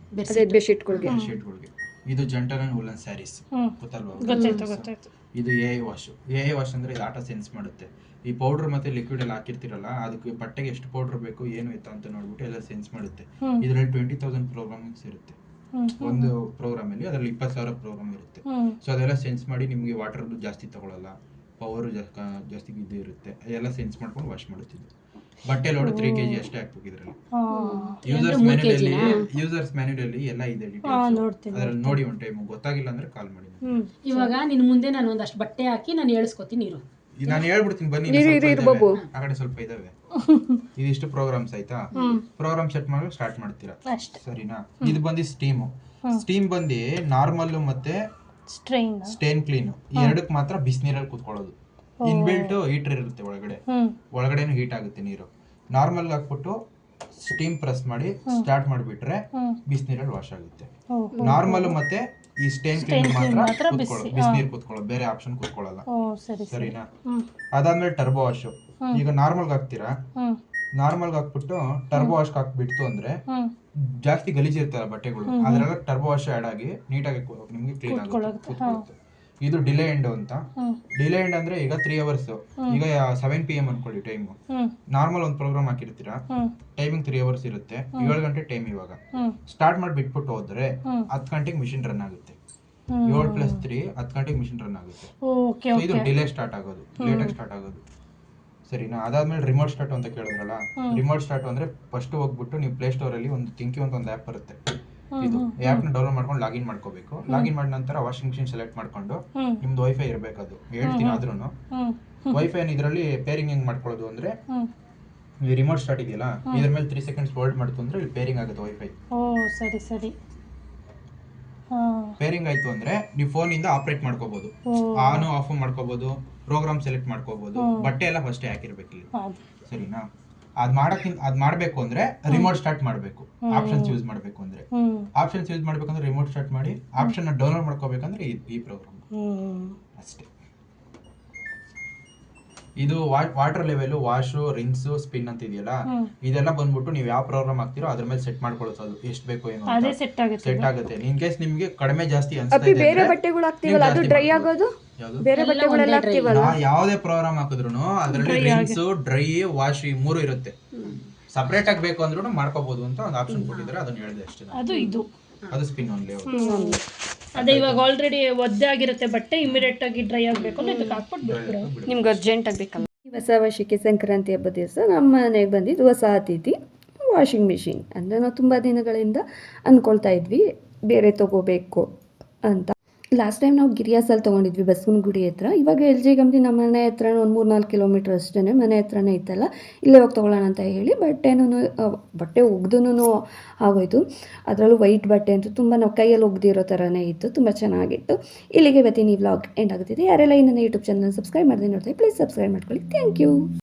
ಅದೇ ಬೆಡ್ಶೀಟ್ಗಳಿಗೆ. ಶೀಟ್ಗಳಿಗೆ. ಇದು ಜಂಟಲ್ ಅಂಡ್ ವೂಲನ್ ಸ್ಯಾರೀಸ್, ಗೊತ್ತಲ್ವಾ? ಗೊತ್ತಾಯ್ತು. ಇದು ಎಐ ವಾಶ್. ಎಐ ವಾಶ್ ಅಂದ್ರೆ ಇದು ಆಟ ಸೆನ್ಸ್ ಮಾಡುತ್ತೆ. ಈ ಪೌಡರ್ ಮತ್ತೆ ಲಿಕ್ವಿಡ್ ಎಲ್ಲ ಹಾಕಿರ್ತೀರಲ್ಲ, ಅದಕ್ಕೆ ಬಟ್ಟೆಗೆ ಎಷ್ಟು ಪೌಡರ್ ಬೇಕು ಏನು ಎತ್ತ ಅಂತ ನೋಡ್ಬಿಟ್ಟು ಎಲ್ಲ ಸೆನ್ಸ್ ಮಾಡುತ್ತೆ. ಇದರಲ್ಲಿ 20,000 ಪ್ರೋಗ್ರಾಮಿಂಗ್ಸ್ ಇರುತ್ತೆ ಒಂದು ಪ್ರೋಗ್ರಾಮ್ ಅಲ್ಲಿ. ಅದರಲ್ಲಿ 20,000 ಪ್ರೋಗ್ರಾಮ್ ಇರುತ್ತೆ. ಸೊ ಅದೆಲ್ಲ ಸೆನ್ಸ್ ಮಾಡಿ ನಿಮಗೆ ವಾಟರ್ ಜಾಸ್ತಿ ತಗೊಳ್ಳಲ್ಲ, ಪವರ್ ಜಾಸ್ತಿ ಇದು ಇರುತ್ತೆ. ಅದೆಲ್ಲ ಸೆನ್ಸ್ ಮಾಡ್ಕೊಂಡು ವಾಶ್ ಮಾಡುತ್ತಿದ್ದು. ಬಟ್ಟೆ ಲೋಡ್ 3 kg ಅಷ್ಟೇ ಹಾಕ್ಬೇಕು ಇದರಲ್ಲಿ. ಯೂಸರ್ಸ್ ಮ್ಯಾನ್ಯುಯಲ್ ಅಲ್ಲಿ ಎಲ್ಲ ಇದೆ ಡೀಟೇಲ್ಸ್. ಅದರಲ್ಲಿ ನೋಡಿ ಒಂದು ಟೈಮ್ ಗೊತ್ತಾಗಿಲ್ಲ ಅಂದ್ರೆ ಕಾಲ್ ಮಾಡಿ. ಇವಾಗ ನಿನ್ ಮುಂದೆ ನಾನು ಒಂದಷ್ಟು ಬಟ್ಟೆ ಹಾಕಿ ನಾನು ಹೇಳಿಸ್ಕೊತೀನಿ ಇರು. ನಾನು ಹೇಳ್ಬಿಡ್ತೀನಿ ಬನ್ನಿ. ಆ ಕಡೆ ಸ್ವಲ್ಪ ಇದಾವೆ. ಇದಿಷ್ಟು ಪ್ರೋಗ್ರಾಮ್ಸ್ ಆಯ್ತಾ? ಪ್ರೋಗ್ರಾಮ್ ಸೆಟ್ ಮಾಡಿ ಸ್ಟಾರ್ಟ್ ಮಾಡ್ತೀರಾ, ಸರಿನಾ? ಇದು ಬಂದು ಸ್ಟೀಮ್ ಬಂದು ನಾರ್ಮಲ್ ಮತ್ತೆ ಸ್ಟೇನ್ ಕ್ಲೀನ್ ಎರಡಕ್ಕೆ ಮಾತ್ರ ಬಿಸಿನೀರಲ್ಲಿ ಕುತ್ಕೊಳ್ಳೋದು. ಇನ್ಬಿಲ್ಟ್ ಹೀಟರ್ ಇರುತ್ತೆ ಒಳಗಡೆನೂ ಹೀಟ್ ಆಗುತ್ತೆ ನೀರು. ನಾರ್ಮಲ್ ಹಾಕ್ಬಿಟ್ಟು ಸ್ಟೀಮ್ ಪ್ರೆಸ್ ಮಾಡಿ ಸ್ಟಾರ್ಟ್ ಮಾಡಿಬಿಟ್ರೆ ಬಿಸಿನೀರಲ್ಲಿ ವಾಶ್ ಆಗುತ್ತೆ. ನಾರ್ಮಲ್ ಮತ್ತೆ ಈ ಸ್ಟೇನ್ ಕ್ಲೀನ್ ಮಾತ್ರ ಬಿಸಿನೀರು ಕುತ್ಕೊಳ್ಳೋದು, ಬೇರೆ ಆಪ್ಷನ್ ಕುತ್ಕೊಳ್ಳಲ್ಲ, ಸರಿನಾ? ಅದಾದ್ಮೇಲೆ ಟರ್ಬೋ ವಾಶ್. ಈಗ ನಾರ್ಮಲ್ ಹಾಕ್ತೀರಾ, ನಾರ್ಮಲ್ ಹಾಕ್ಬಿಟ್ಟು ಟರ್ಬೋ ವಾಶ್ ಹಾಕ್ಬಿಟ್ಟು ಅಂದ್ರೆ ಜಾಸ್ತಿ ಗಲೀಜ್ ಇರ್ತಲ್ಲ ಬಟ್ಟೆಗಳು, ಅದ್ರೆಲ್ಲ ಟರ್ಬೋ ವಾಶ್ ಆಡ್ ಆಗಿ ನೀಟಾಗಿ ನಿಮ್ಗೆ ಕ್ಲೀನ್ ಆಗುತ್ತೆ. ಇದು ಡಿಲೇ ಎಂಡ್ ಅಂತ. ಡಿಲೇ ಎಂಡ್ ಅಂದ್ರೆ ಈಗ 3 hours, ಈಗ 7 PM ಅನ್ಕೊಳ್ಳಿ ಟೈಮು. ನಾರ್ಮಲ್ ಒಂದು ಪ್ರೋಗ್ರಾಮ್ ಹಾಕಿರ್ತೀರಾ, ಟೈಮಿಂಗ್ 3 hours ಇರುತ್ತೆ, 7 ಗಂಟೆ ಟೈಮ್. ಇವಾಗ ಸ್ಟಾರ್ಟ್ ಮಾಡಿ ಬಿಟ್ಬಿಟ್ಟು ಹೋದ್ರೆ 10 ಗಂಟೆಗೆ ಮಿಷಿನ್ ರನ್ ಆಗುತ್ತೆ. 7 + 3 10 ಗಂಟೆಗೆ ಮಿಷಿನ್ ರನ್ ಆಗುತ್ತೆ. ಇದು ಡಿಲೇ ಸ್ಟಾರ್ಟ್ ಆಗೋದು, ಲೇಟಾಗಿ ಸ್ಟಾರ್ಟ್ ಆಗೋದು, ಸರಿನಾ? ಅದಾದ್ಮೇಲೆ ರಿಮೋಟ್ ಸ್ಟಾರ್ಟ್ ಅಂತ ಕೇಳಿದ್ರಲ್ಲ, ರಿಮೋಟ್ ಸ್ಟಾರ್ಟ್ ಅಂದ್ರೆ ಫಸ್ಟ್ ಹೋಗ್ಬಿಟ್ಟು ನೀವು ಪ್ಲೇ ಸ್ಟೋರ್ ಅಲ್ಲಿ ಒಂದು ತಿಂಕಿ ಅಂತ ಒಂದು ಆ್ಯಪ್ ಬರುತ್ತೆ. ಇದು ಆ್ಯಪ್ನ ಡೌನ್ಲೋಡ್ ಮಾಡ್ಕೊಂಡು ಲಾಗಿನ್ ಮಾಡ್ಕೋಬೇಕು. ಲಾಗಿನ್ ಮಾಡಿದ ನಂತರ ವಾಷಿಂಗ್ ಮಿಷಿನ್ ಸೆಲೆಕ್ಟ್ ಮಾಡ್ಕೊಂಡು ನಿಮ್ದು ವೈಫೈ ಇರಬೇಕು. ಅದು ಹೇಳ್ತೀನಿ ಆದ್ರೂ ವೈಫೈ ಇದರಲ್ಲಿ ಪೇರಿಂಗ್ ಹೆಂಗ್ ಮಾಡ್ಕೊಳ್ಳೋದು ಅಂದ್ರೆ, ಈ ರಿಮೋಟ್ ಸ್ಟಾರ್ಟ್ ಇದೆಯಲ್ಲ, ಇದ್ರ ಮೇಲೆ 3 seconds ಹೋಲ್ಡ್ ಮಾಡ್ತು ಅಂದ್ರೆ ಇಲ್ಲಿ ಪೇರಿಂಗ್ ಆಗುತ್ತೆ ವೈಫೈ. ಸರಿ. ಪೇರಿಂಗ್ ಆಯ್ತು ಅಂದ್ರೆ ನೀವು ಫೋನ್ ಇಂದ ಆಪರೇಟ್ ಮಾಡ್ಕೋಬಹುದು, ಆನ್ ಆಫ್ ಮಾಡ್ಕೋಬಹುದು, ಪ್ರೋಗ್ರಾಮ್ ಸೆಲೆಕ್ಟ್ ಮಾಡ್ಕೋಬಹುದು. ಬಟ್ಟೆ ಎಲ್ಲ ಫಸ್ಟ್ ಹಾಕಿರ್ಬೇಕು ಇಲ್ಲಿ, ಸರಿನಾ? ಅದ್ ಮಾಡ್ಬೇಕು ಅಂದ್ರೆ ರಿಮೋಟ್ ಸ್ಟಾರ್ಟ್ ಮಾಡ್ಬೇಕು. ಆಪ್ಷನ್ಸ್ ಯೂಸ್ ಮಾಡ್ಬೇಕು ಅಂದ್ರೆ ರಿಮೋಟ್ ಸ್ಟಾರ್ಟ್ ಮಾಡಿ, ಆಪ್ಷನ್ ಡೌನ್ಲೋಡ್ ಮಾಡ್ಕೋಬೇಕಂದ್ರೆ ಈ ಪ್ರೋಗ್ರಾಮ್ ಅಷ್ಟೇ. ಇದು water level, wash, rinse, spin ಅಂತ ಇದೆಯಲ್ಲ, ಇದೆಲ್ಲ ಬಂದ್ಬಿಟ್ಟು ನೀವು ಯಾವ ಪ್ರೋಗ್ರಾಮ್ ಹಾಕ್ತಿರೋ ಅದ್ರ ಮೇಲೆ ಸೆಟ್ ಮಾಡ್ಕೊಳ್ಳೋದು. ಎಷ್ಟು ಬೇಕು ಏನು ಸೆಟ್ ಆಗುತ್ತೆ. ಇನ್ ಕೇಸ್ ನಿಮ್ಗೆ ಕಡಿಮೆ ಜಾಸ್ತಿ ಅನ್ಸುತ್ತೆ, ಬೇರೆ ಬಟ್ಟೆಗಳು ಹಾಕ್ತಿವಲ್ಲ ಅದು ಡ್ರೈ ಆಗೋದು, ಬೇರೆ ಬಟ್ಟೆಗಳೆಲ್ಲ ಹಾಕ್ತಿವಲ್ಲ, ಯಾವುದೇ ಪ್ರೋಗ್ರಾಮ್ ಹಾಕಿದ್ರು ಅದರಲ್ಲಿ ರಿನ್ಸು, ಡ್ರೈ, ವಾಶ್ ಈ 3 ಇರುತ್ತೆ. ಸಪರೇಟ್ ಆಗಿ ಬೇಕು ಅಂದ್ರೂ ಮಾಡ್ಕೋಬಹುದು ಅಂತ ಒಂದು ಆಪ್ಷನ್ ಕೊಟ್ಟಿದ್ದಾರೆ, ಅದನ್ನ ಹೇಳಿದೆ ಅಷ್ಟೇ. ಅದು ಸ್ಪಿನ್ ಓನ್ಲಿ. ಅದೇ ಇವಾಗ ಆಲ್ರೆಡಿ ಒದ್ದೆ ಆಗಿರುತ್ತೆ ಬಟ್ಟೆ, ಇಮಿಡಿಯೇಟ್ ಆಗಿ ಡ್ರೈ ಆಗಬೇಕು ಅಂದ್ರೆ ಇದಕ್ಕೆ ಹಾಕ್ಬಿಟ್ಟು ಬಿಟ್ಬಿಡು. ನಿಮ್ಗೆ ಅರ್ಜೆಂಟ್ ಆಗಬೇಕಲ್ಲ. ಹೊಸ ವರ್ಷಕ್ಕೆ ಸಂಕ್ರಾಂತಿ ಹಬ್ಬದ ದಿವಸ ನಮ್ಮ ಮನೆಗೆ ಬಂದಿದ್ದು ಹೊಸ ಅತಿಥಿ ವಾಷಿಂಗ್ ಮಿಷಿನ್. ಅಂದರೆ ನಾವು ತುಂಬ ದಿನಗಳಿಂದ ಅಂದ್ಕೊಳ್ತಾ ಇದ್ವಿ ಬೇರೆ ತೊಗೋಬೇಕು ಅಂತ. ಲಾಸ್ಟ್ ಟೈಮ್ ನಾವು ಗಿರಿಯಾಸಲ್ಲಿ ತೊಗೊಂಡಿದ್ವಿ ಬಸವನಗುಡಿ ಹತ್ರ. ಇವಾಗ ಎಲ್ ಜಿ ಕಂಪ್ನಿ ನಮ್ಮ ಮನೆ ಹತ್ರ ಒಂದು 3-4 ಕಿಲೋಮೀಟ್ರ್ ಅಷ್ಟೇ, ಮನೆ ಹತ್ರನೇ ಇತ್ತಲ್ಲ, ಇಲ್ಲೇ ಹೋಗಿ ತೊಗೊಳ್ಳೋಣ ಅಂತ ಹೇಳಿ ಬಟ್ಟೆ ಒಗ್ದೂ ಆಗೋಯ್ತು. ಅದರಲ್ಲೂ ವೈಟ್ ಬಟ್ಟೆ ಅಂತೂ ತುಂಬ ನಾವು ಕೈಯಲ್ಲಿ ಒಗ್ದಿರೋ ಥರನೇ ಇತ್ತು, ತುಂಬ ಚೆನ್ನಾಗಿತ್ತು. ಇಲ್ಲಿಗೆ ಇವತ್ತಿನ ಈ ವ್ಲಾಗ್ ಎಂಡ್ ಆಗುತ್ತಿದೆ. ಯಾರೆಲ್ಲ ಈ ನನ್ನ ಯೂಟ್ಯೂಬ್ ಚಾನಲ್ ಸಬ್ಸ್ಕ್ರೈಬ್ ಮಾಡದೆ ನೋಡ್ತಾರೆ ಪ್ಲೀಸ್ ಸಬ್ಸ್ಕ್ರೈಬ್ ಮಾಡ್ಕೊಳ್ಳಿ. Thank you.